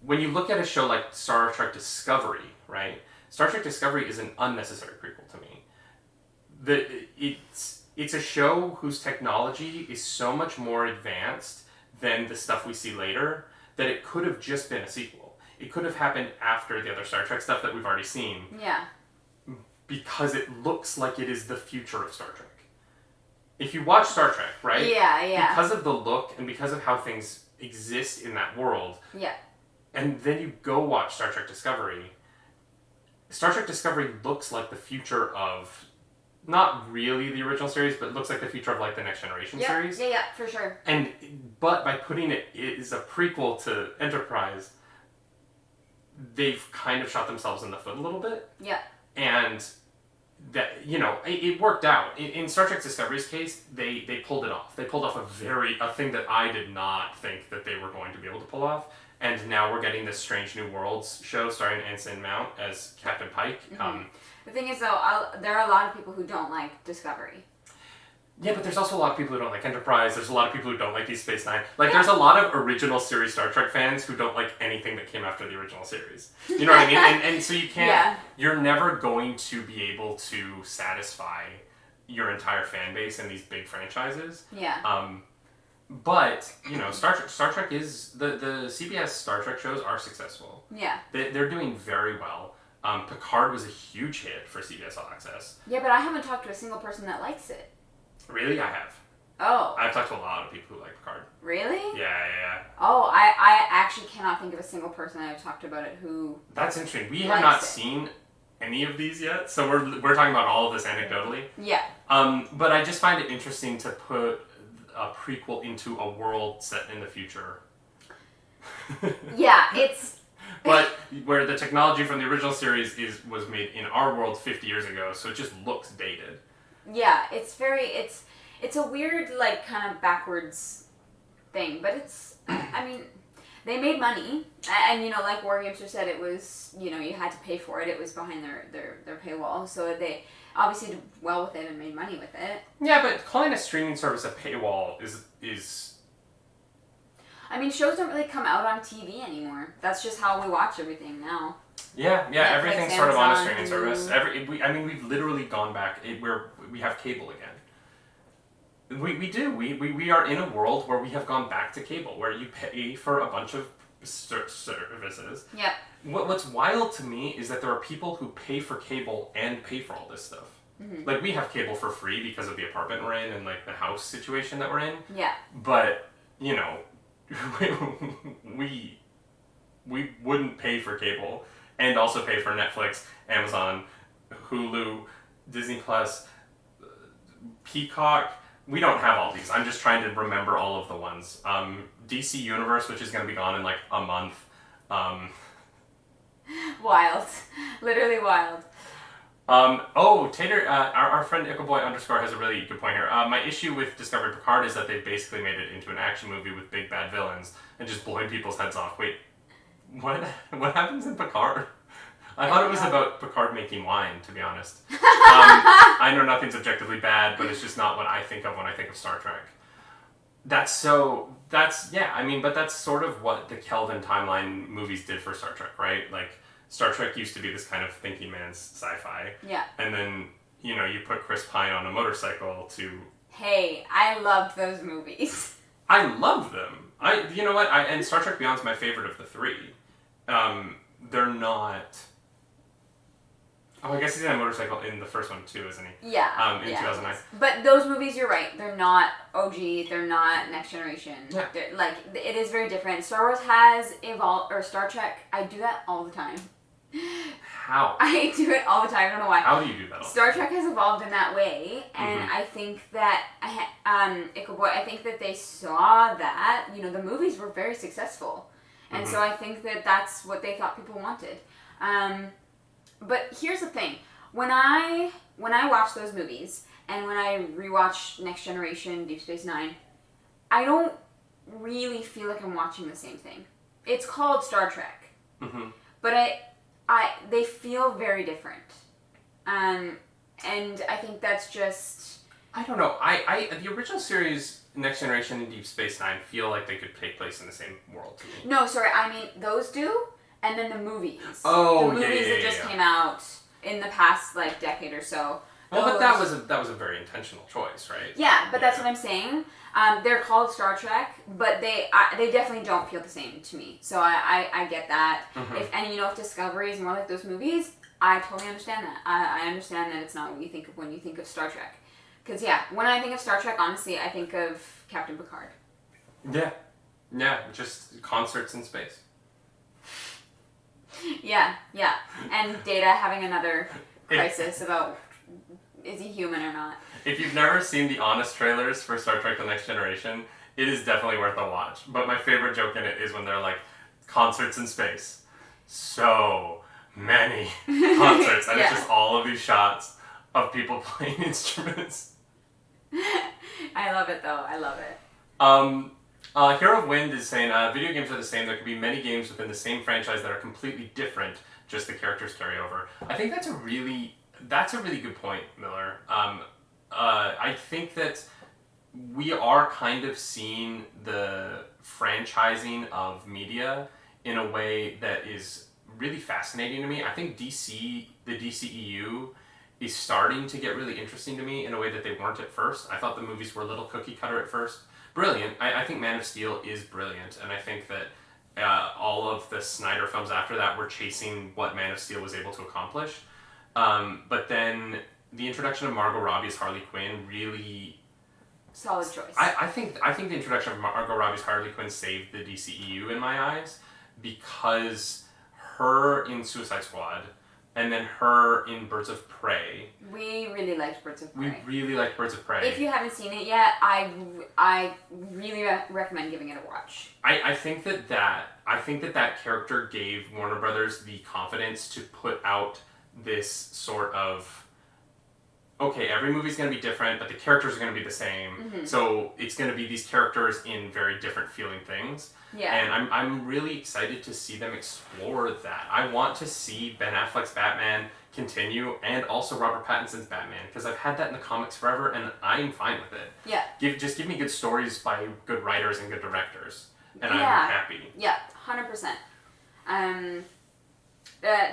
when you look at a show like Star Trek Discovery, right? Star Trek Discovery is an unnecessary prequel to me. It's a show whose technology is so much more advanced than the stuff we see later that it could have just been a sequel. It could have happened after the other Star Trek stuff that we've already seen. Yeah. Because it looks like it is the future of Star Trek. If you watch Star Trek, right? Yeah. Because of the look and because of how things exist in that world. Yeah. And then you go watch Star Trek Discovery. Star Trek Discovery looks like the future of, not really the original series, but looks like the future of like the Next Generation series. Yeah, for sure. But by putting it as a prequel to Enterprise, they've kind of shot themselves in the foot a little bit. Yeah. And that, it worked out. In Star Trek Discovery's case, they pulled it off. They pulled off a thing that I did not think that they were going to be able to pull off. And now we're getting this Strange New Worlds show starring Anson Mount as Captain Pike. Mm-hmm. The thing is, though, there are a lot of people who don't like Discovery. Yeah, but there's also a lot of people who don't like Enterprise. There's a lot of people who don't like Deep Space Nine. There's a lot of original series Star Trek fans who don't like anything that came after the original series. You know what I mean? And so you can't... Yeah. You're never going to be able to satisfy your entire fan base in these big franchises. Yeah. But, Star Trek is... The CBS Star Trek shows are successful. Yeah. They're doing very well. Picard was a huge hit for CBS All Access. Yeah, but I haven't talked to a single person that likes it. Really? I have. Oh. I've talked to a lot of people who like Picard. Really? Yeah. Oh, I actually cannot think of a single person I've talked about it who... That's interesting. We have not seen any of these yet, so we're talking about all of this anecdotally. Yeah. But I just find it interesting to put a prequel into a world set in the future. Yeah, it's... But where the technology from the original series was made in our world 50 years ago, so it just looks dated. Yeah, it's a weird, kind of backwards thing, but it's, I mean, they made money, and, like WarGamester said, it was, you had to pay for it, it was behind their paywall, so they obviously did well with it and made money with it. Yeah, but calling a streaming service a paywall is... I mean, shows don't really come out on TV anymore. That's just how we watch everything now. Yeah, Netflix, everything's sort of on a Amazon, streaming service. We've literally gone back where we have cable again. We do. We are in a world where we have gone back to cable, where you pay for a bunch of services. Yeah. What's wild to me is that there are people who pay for cable and pay for all this stuff. Mm-hmm. We have cable for free because of the apartment we're in and the house situation that we're in. Yeah. But, we wouldn't pay for cable and also pay for Netflix, Amazon, Hulu, Disney Plus, Peacock. We don't have all these. I'm just trying to remember all of the ones. DC Universe, which is going to be gone in a month. Wild. Literally wild. Tater, our friend Ickleboy _ has a really good point here. My issue with Discovery Picard is that they basically made it into an action movie with big bad villains and just blowing people's heads off. Wait, what happens in Picard? I thought it was about Picard making wine, to be honest. I know nothing's objectively bad, but it's just not what I think of when I think of Star Trek. But that's sort of what the Kelvin timeline movies did for Star Trek, right? Star Trek used to be this kind of thinking man's sci-fi. Yeah. And then, you put Chris Pine on a motorcycle to... Hey, I loved those movies. I love them. You know what? And Star Trek Beyond's my favorite of the three. They're not... Oh, I guess he's in a motorcycle in the first one too, isn't he? Yeah. In 2009. But those movies, you're right. They're not OG. They're not Next Generation. Yeah. Like, it is very different. Star Wars has evolved, or Star Trek. I do that all the time. How? I do it all the time. I don't know why. How do you do that? Star Trek has evolved in that way, and Mm-hmm. I think that I think that they saw that the movies were very successful, and so I think that that's what they thought people wanted. But here's the thing: when I watch those movies and when I rewatch Next Generation, Deep Space Nine, I don't really feel like I'm watching the same thing. It's called Star Trek, but they feel very different, and I think that's just. I don't know. The original series, Next Generation and Deep Space Nine, feel like they could take place in the same world to me. No, sorry. I mean, those do, and then the movies. Oh, the movies that just came out in the past decade or so. Well, but that was a very intentional choice, right? Yeah, but that's what I'm saying. They're called Star Trek, but they definitely don't feel the same to me. So I get that. If Discovery is more like those movies, I totally understand that. I understand that it's not what you think of when you think of Star Trek. Because when I think of Star Trek, honestly, I think of Captain Picard. Yeah, just concerts in space. Yeah, and Data having another crisis about is he human or not. If you've never seen the honest trailers for Star Trek The Next Generation, it is definitely worth a watch. But my favorite joke in it is when they're like, concerts in space. So many concerts. And it's just all of these shots of people playing instruments. I love it though. I love it. Hero of Wind is saying, video games are the same. There could be many games within the same franchise that are completely different, just the characters carry over. I think that's a really good point, Miller. I think that we are kind of seeing the franchising of media in a way that is really fascinating to me. I think the DCEU is starting to get really interesting to me in a way that they weren't at first. I thought the movies were a little cookie cutter at first. Brilliant. I think Man of Steel is brilliant, and I think that all of the Snyder films after that were chasing what Man of Steel was able to accomplish. But then the introduction of Margot Robbie as Harley Quinn really... Solid choice. I think the introduction of Margot Robbie as Harley Quinn saved the DCEU in my eyes, because her in Suicide Squad and then her in Birds of Prey. We really liked Birds of Prey. If you haven't seen it yet, I really recommend giving it a watch. I think that character gave Warner Brothers the confidence to put out this sort of, okay, every movie's going to be different, but the characters are going to be the same. So it's going to be these characters in very different feeling things. Yeah. And I'm really excited to see them explore that. I want to see Ben Affleck's Batman continue, and also Robert Pattinson's Batman, because I've had that in the comics forever, and I'm fine with it. Yeah. Just give me good stories by good writers and good directors, and I'm happy. Yeah, 100%.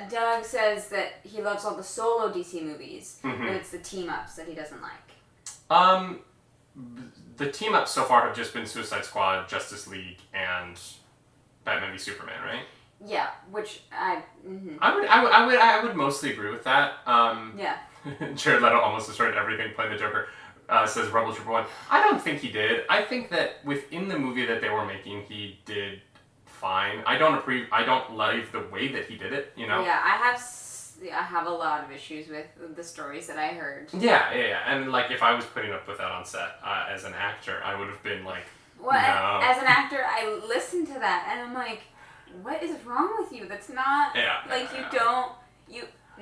Doug says that he loves all the solo DC movies, but it's the team-ups that he doesn't like. The team-ups so far have just been Suicide Squad, Justice League, and Batman v Superman, right? Yeah, which I would mostly agree with that. Yeah. Jared Leto almost destroyed everything playing the Joker. Says Rebel Trooper 1. I don't think he did. I think that within the movie that they were making, he did fine. I don't like the way that he did it, you know? Yeah, I have a lot of issues with the stories that I heard. Yeah. And like, if I was putting up with that on set as an actor, I would have been like, well, no. As an actor, I listened to that and I'm like, what is wrong with you? That's not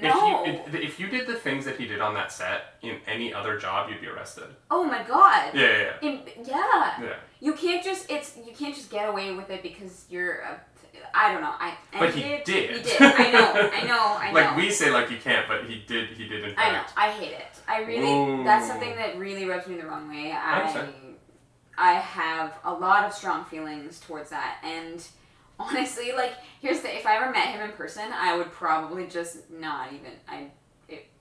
No. If you did the things that he did on that set in any other job, you'd be arrested. Oh my god. Yeah. Yeah. You can't just get away with it because you're I don't know. But he did. He did. I know. Like, we say like you can't, but he did in fact. I know. I hate it. I really that's something that really rubs me the wrong way. I have a lot of strong feelings towards that, and honestly, like, here's the if I ever met him in person, I would probably just not even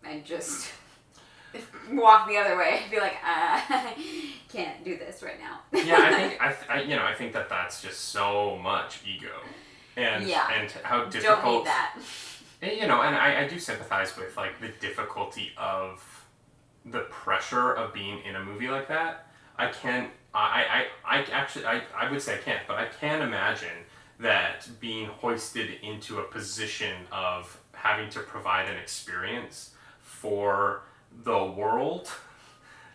I'd just walk the other way. I'd be like, I can't do this right now. Yeah, I think that that's just so much ego, and how difficult. Don't need that. And, and I do sympathize with, like, the difficulty of the pressure of being in a movie like that. I would say I can't, but I can imagine that being hoisted into a position of having to provide an experience for the world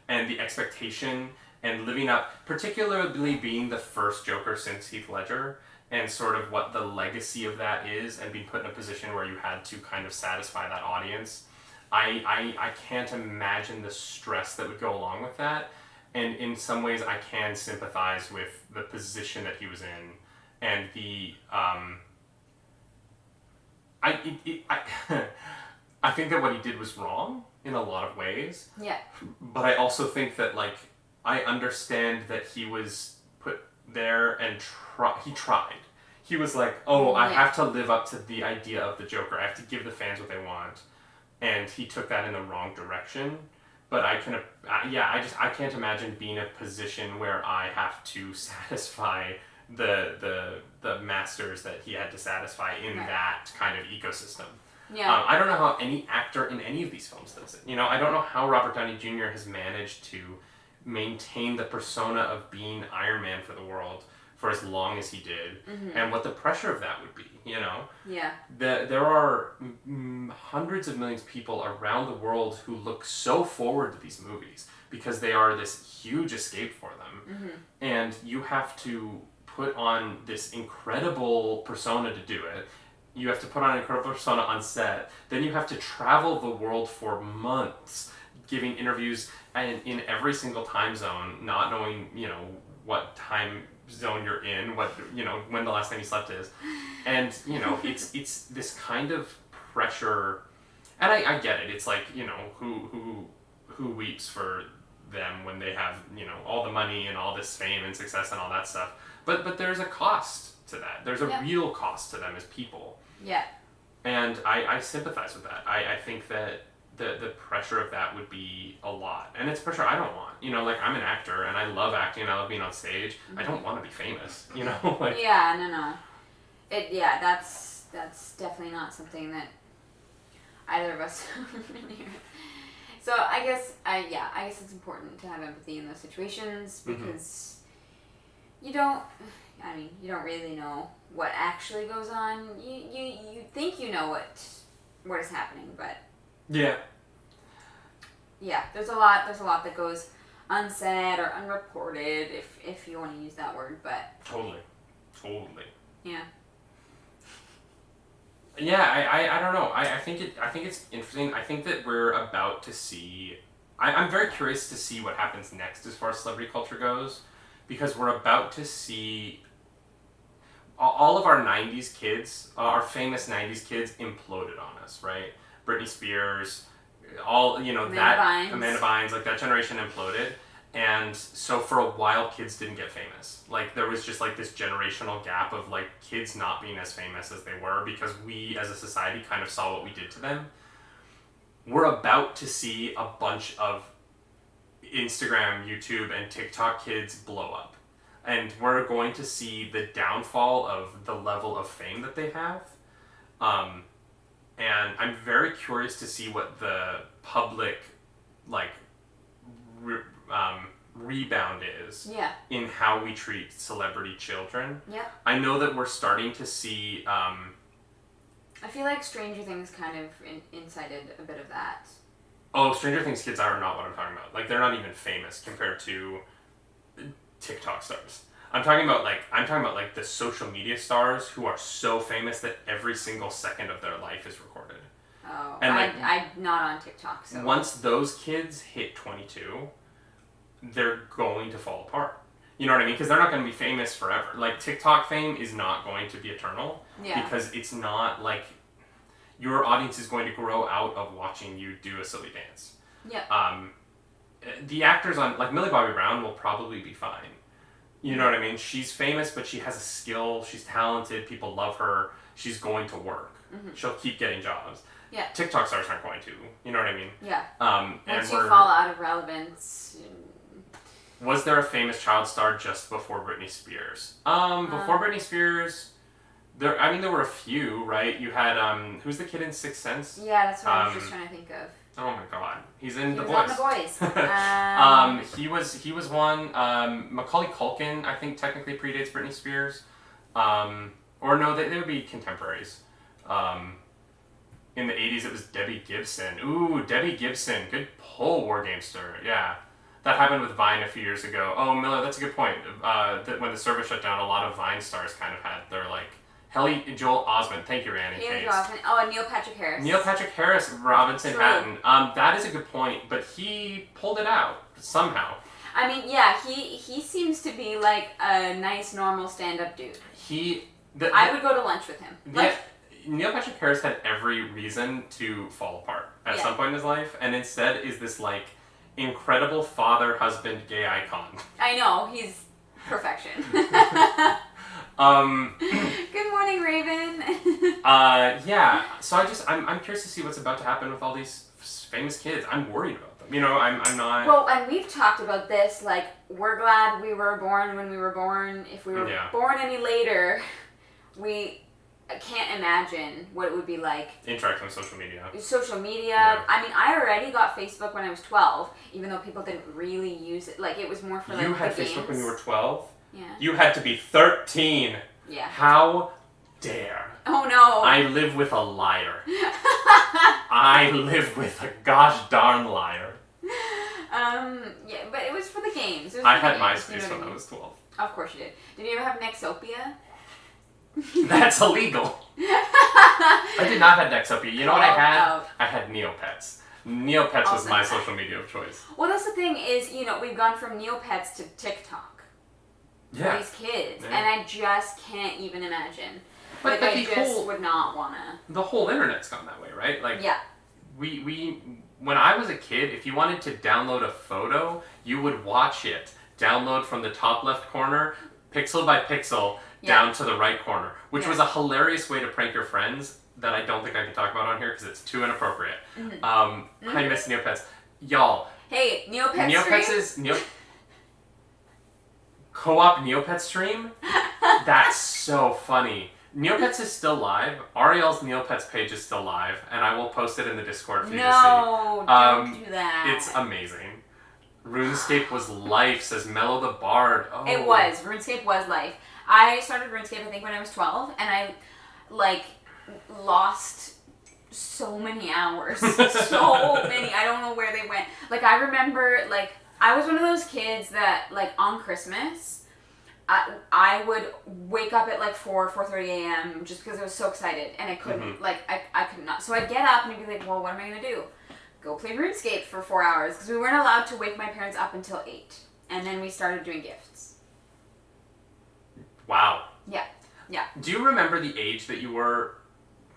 and the expectation and living up, particularly being the first Joker since Heath Ledger, and sort of what the legacy of that is, and being put in a position where you had to kind of satisfy that audience. I can't imagine the stress that would go along with that, and in some ways I can sympathize with the position that he was in, and the I think that what he did was wrong in a lot of ways. Yeah. But I also think that, like, I understand that he was put there and he tried. He was like, I have to live up to the idea of the Joker. I have to give the fans what they want. And he took that in the wrong direction. But I can't imagine being in a position where I have to satisfy the masters that he had to satisfy in that kind of ecosystem. Yeah. I don't know how any actor in any of these films does it. I don't know how Robert Downey Jr. has managed to maintain the persona of being Iron Man for the world for as long as he did, and what the pressure of that would be, Yeah. There are hundreds of millions of people around the world who look so forward to these movies because they are this huge escape for them, and you have to put on this incredible persona to do it. You have to put on an incredible persona on set. Then you have to travel the world for months, giving interviews and in every single time zone, not knowing, what time zone you're in, when the last time you slept is. And, it's this kind of pressure. And I get it. It's like, who weeps for them when they have, all the money and all this fame and success and all that stuff. But there's a cost to that. There's a real cost to them as people. Yeah. And I sympathize with that. I think that the pressure of that would be a lot. And it's pressure I don't want. I'm an actor and I love acting and I love being on stage. I don't want to be famous, like... Yeah, no. That's definitely not something that either of us really... So I guess it's important to have empathy in those situations because you don't really know what actually goes on. You think you know what is happening, but yeah, there's a lot that goes unsaid or unreported, if you want to use that word, but totally. Yeah. I don't know. I think it's interesting. I think that we're about to see. I'm very curious to see what happens next as far as celebrity culture goes, because we're about to see all of our 90s kids, our famous 90s kids, imploded on us, right? Britney Spears, Amanda Bynes, like that generation imploded. And so for a while, kids didn't get famous. Like, there was just like this generational gap of like kids not being as famous as they were because we as a society kind of saw what we did to them. We're about to see a bunch of Instagram, YouTube, and TikTok kids blow up. And we're going to see the downfall of the level of fame that they have. And I'm very curious to see what the public, like, rebound is in how we treat celebrity children. Yeah. I know that we're starting to see... I feel like Stranger Things kind of incited a bit of that. Oh, Stranger Things kids are not what I'm talking about. Like, they're not even famous compared to TikTok stars. I'm talking about like the social media stars who are so famous that every single second of their life is recorded. Oh, and I'm not on TikTok, so... Once those kids hit 22, they're going to fall apart. You know what I mean? Because they're not going to be famous forever. Like, TikTok fame is not going to be eternal. Yeah. Because it's not like... Your audience is going to grow out of watching you do a silly dance. Yeah. The actors on... Like, Millie Bobby Brown will probably be fine. You know what I mean? She's famous, but she has a skill. She's talented. People love her. She's going to work. Mm-hmm. She'll keep getting jobs. Yeah. TikTok stars aren't going to. You know what I mean? Yeah. Once you fall out of relevance... Was there a famous child star just before Britney Spears? Before Britney Spears, There were a few, right? You had who's the kid in Sixth Sense? Yeah, that's what I was just trying to think of. Oh my god, he's in The He Boys. was on The Boys. He was one. Macaulay Culkin, I think, technically predates Britney Spears. Or no, they would be contemporaries. In the 80s, it was Debbie Gibson. Ooh, Debbie Gibson, good pull, War Gamester. Yeah, that happened with Vine a few years ago. Oh, Miller, that's a good point. That when the service shut down, a lot of Vine stars kind of had their like. Joel Osment, thank you, Annie. And Neil Patrick Harris. Neil Patrick Harris, Robinson True. Hatton. That is a good point, but he pulled it out somehow. I mean, yeah, he seems to be like a nice, normal stand-up dude. I would go to lunch with him. Neil Patrick Harris had every reason to fall apart at some point in his life, and instead is this like incredible father, husband, gay icon. I know, he's perfection. Good morning, Raven. Yeah. So I'm curious to see what's about to happen with all these famous kids. I'm worried about them. You know, I'm not. Well, and we've talked about this. Like, we're glad we were born when we were born. If we were born any later, we can't imagine what it would be like. Interacting with social media. Yeah. I mean, I already got Facebook when I was 12, even though people didn't really use it. Like, it was more for like You had the Facebook games. when you were 12? Yeah. You had to be 13. Yeah. How dare. Oh no. I live with a liar. I live with a gosh darn liar. Yeah, but it was for the games. I had MySpace when I was 12. Of course you did. Did you ever have Nexopia? That's illegal. I did not have Nexopia. You know what I had? Oh. I had Neopets. Neopets was my social media of choice. Well, that's the thing is, you know, we've gone from Neopets to TikTok. For these kids. And I just can't even imagine. But I just would not want to. The whole internet's gone that way, right? Like, yeah. When I was a kid, if you wanted to download a photo, you would watch it download from the top left corner, pixel by pixel, down to the right corner, which was a hilarious way to prank your friends that I don't think I can talk about on here because it's too inappropriate. I miss Neopets. Y'all. Hey, Neopets stream? Co-op Neopets stream? That's so funny. Neopets is still live. Ariel's Neopets page is still live, and I will post it in the Discord for you to see. No, don't do that. It's amazing. RuneScape was life, says Mellow the Bard. Oh. It was. RuneScape was life. I started RuneScape, I think, when I was 12, and I, like, lost so many hours. So many. I don't know where they went. Like, I remember, like, I was one of those kids that, like, on Christmas, I would wake up at, like, 4:30 a.m. just because I was so excited, and I couldn't, like, I could not. So I'd get up and I'd be like, well, what am I going to do? Go play RuneScape for 4 hours, because we weren't allowed to wake my parents up until 8. And then we started doing gifts. Wow. Yeah. Yeah. Do you remember the age that you were,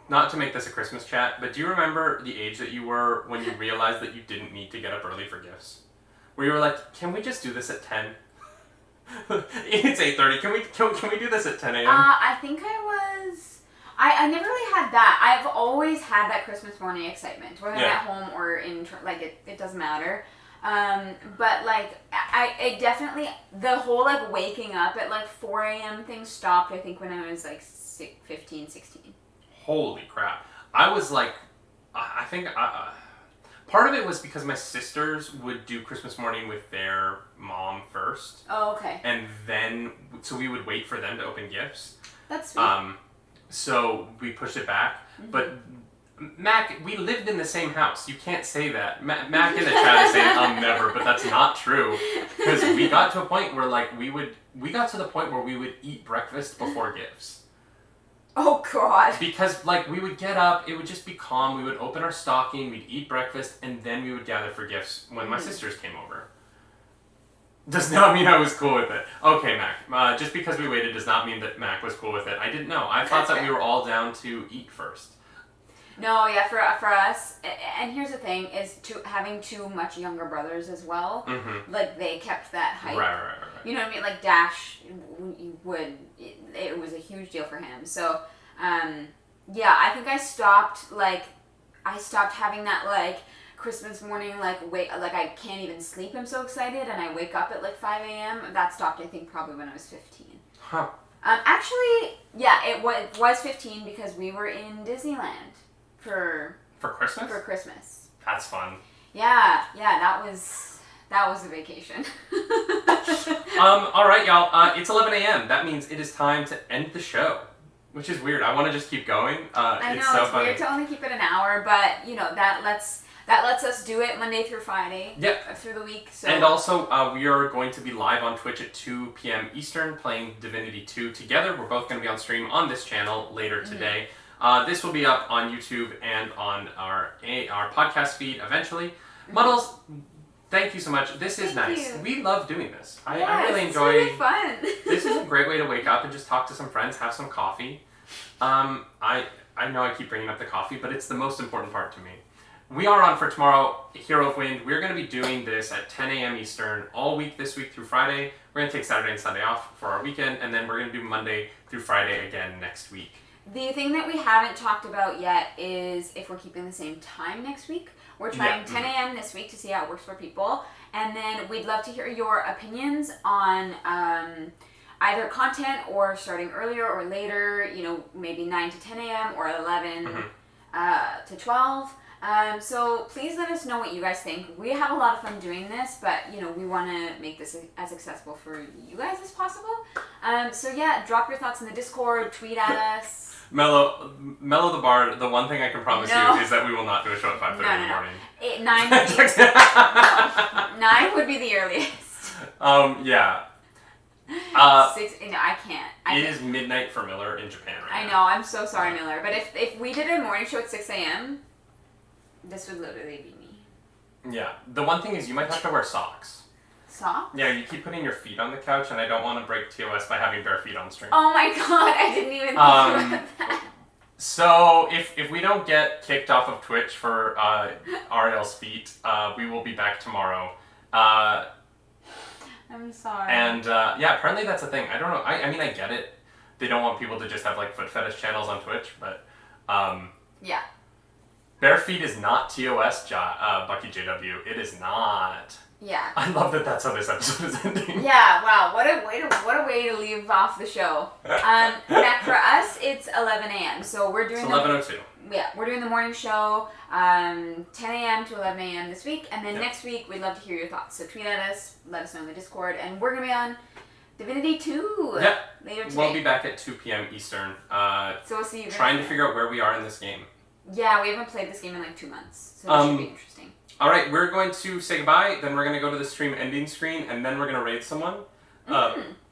not to make this a Christmas chat, but do you remember the age that you were when you realized that you didn't need to get up early for gifts? Where you were like, can we just do this at 10? It's 8:30. Can we do this at 10 a.m.? I think I never really had that. I've always had that Christmas morning excitement, whether I'm at home or in, like, it doesn't matter. But, like, I definitely, the whole, like, waking up at, like, 4 a.m. thing stopped, I think, when I was, like, 15, 16. Holy crap. I was, like, I think, part of it was because my sisters would do Christmas morning with their mom first. Oh, okay. And then, so we would wait for them to open gifts. That's sweet. So we pushed it back. Mm-hmm. But Mac, we lived in the same house. You can't say that. Mac in the chat is saying, never, but that's not true. Because we got to a point where, like, we got to the point where we would eat breakfast before gifts. Oh, God. Because, like, we would get up, it would just be calm, we would open our stocking, we'd eat breakfast, and then we would gather for gifts when my sisters came over. Does not mean I was cool with it. Okay, Mac. Just because we waited does not mean that Mac was cool with it. I didn't know. I thought that we were all down to eat first. No, yeah, for us, and here's the thing, is having two much younger brothers as well, like, they kept that hype. Right. You know what I mean? Like, Dash it was a huge deal for him. So, yeah, I think I stopped having that, like, Christmas morning, like, I can't even sleep, I'm so excited, and I wake up at, like, 5 a.m. That stopped, I think, probably when I was 15. Huh. Actually, yeah, it was 15 because we were in Disneyland for Christmas? For Christmas. That's fun. Yeah, that was a vacation. All right, y'all. It's 11 a.m. That means it is time to end the show, which is weird. I want to just keep going. I know, it's so funny. Weird to only keep it an hour, but, that lets us do it Monday through Friday. Yep. Through the week. So. And also, we are going to be live on Twitch at 2 p.m. Eastern playing Divinity 2 together. We're both going to be on stream on this channel later today. This will be up on YouTube and on our podcast feed eventually. Muddles, thank you so much. This is nice. You. We love doing this. I really it's enjoy. Really fun. This is a great way to wake up and just talk to some friends, have some coffee. I know I keep bringing up the coffee, but it's the most important part to me. We are on for tomorrow, Hero of Wind. We're going to be doing this at 10 a.m. Eastern all week this week through Friday. We're going to take Saturday and Sunday off for our weekend, and then we're going to do Monday through Friday again next week. The thing that we haven't talked about yet is if we're keeping the same time next week. We're trying 10 a.m. this week to see how it works for people. And then we'd love to hear your opinions on either content or starting earlier or later, maybe 9 to 10 a.m. or 11 to 12. So please let us know what you guys think. We have a lot of fun doing this, but we want to make this as accessible for you guys as possible. So yeah, drop your thoughts in the Discord, tweet at us. Mello the Bard, the one thing I can promise you is that we will not do a show at 5:30 in the morning. 9 would be the earliest. Yeah. 6, I can't. It is midnight for Miller in Japan right now. now. I know, I'm so sorry, Miller. But if we did a morning show at 6 a.m., this would literally be me. Yeah. The one thing is you might have to wear socks. Socks? Yeah, you keep putting your feet on the couch, and I don't want to break TOS by having bare feet on stream. Oh my god, I didn't even think about that. So, if we don't get kicked off of Twitch for Ariel's feet, we will be back tomorrow. I'm sorry. And, apparently that's a thing. I don't know. I mean, I get it. They don't want people to just have, foot fetish channels on Twitch, but... yeah. Bare feet is not TOS, Bucky JW. It is not. Yeah. I love that that's how this episode is ending. Yeah, wow, what a way to leave off the show. Now for us, it's 11 a.m. So we're doing 11:02. Yeah, we're doing the morning show, 10 a.m. to 11 a.m. this week, and then next week we'd love to hear your thoughts. So tweet at us, let us know in the Discord, and we're gonna be on Divinity 2 later today. We'll be back at 2 p.m. Eastern. So we'll see you guys. Trying to figure out where we are in this game. Yeah, we haven't played this game in 2 months, so it should be interesting. All right, we're going to say goodbye. Then we're going to go to the stream ending screen, and then we're going to raid someone.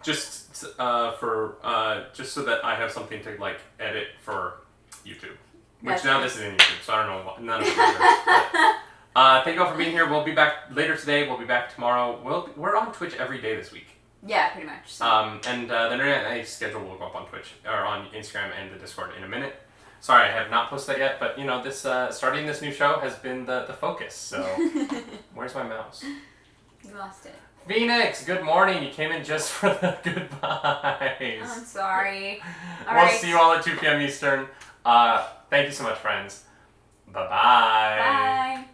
Just so that I have something to edit for YouTube. Which now this is in YouTube, so I don't know what, none of it matters. Thank you all for being here. We'll be back later today. We'll be back tomorrow. We're on Twitch every day this week. Yeah, pretty much. So. And the NMS schedule will go up on Twitch or on Instagram and the Discord in a minute. Sorry, I have not posted that yet, but this starting this new show has been the focus. So, where's my mouse? You lost it. Phoenix, good morning. You came in just for the goodbyes. I'm sorry. We'll see you all at 2 p.m. Eastern. Thank you so much, friends. Bye-bye. Bye.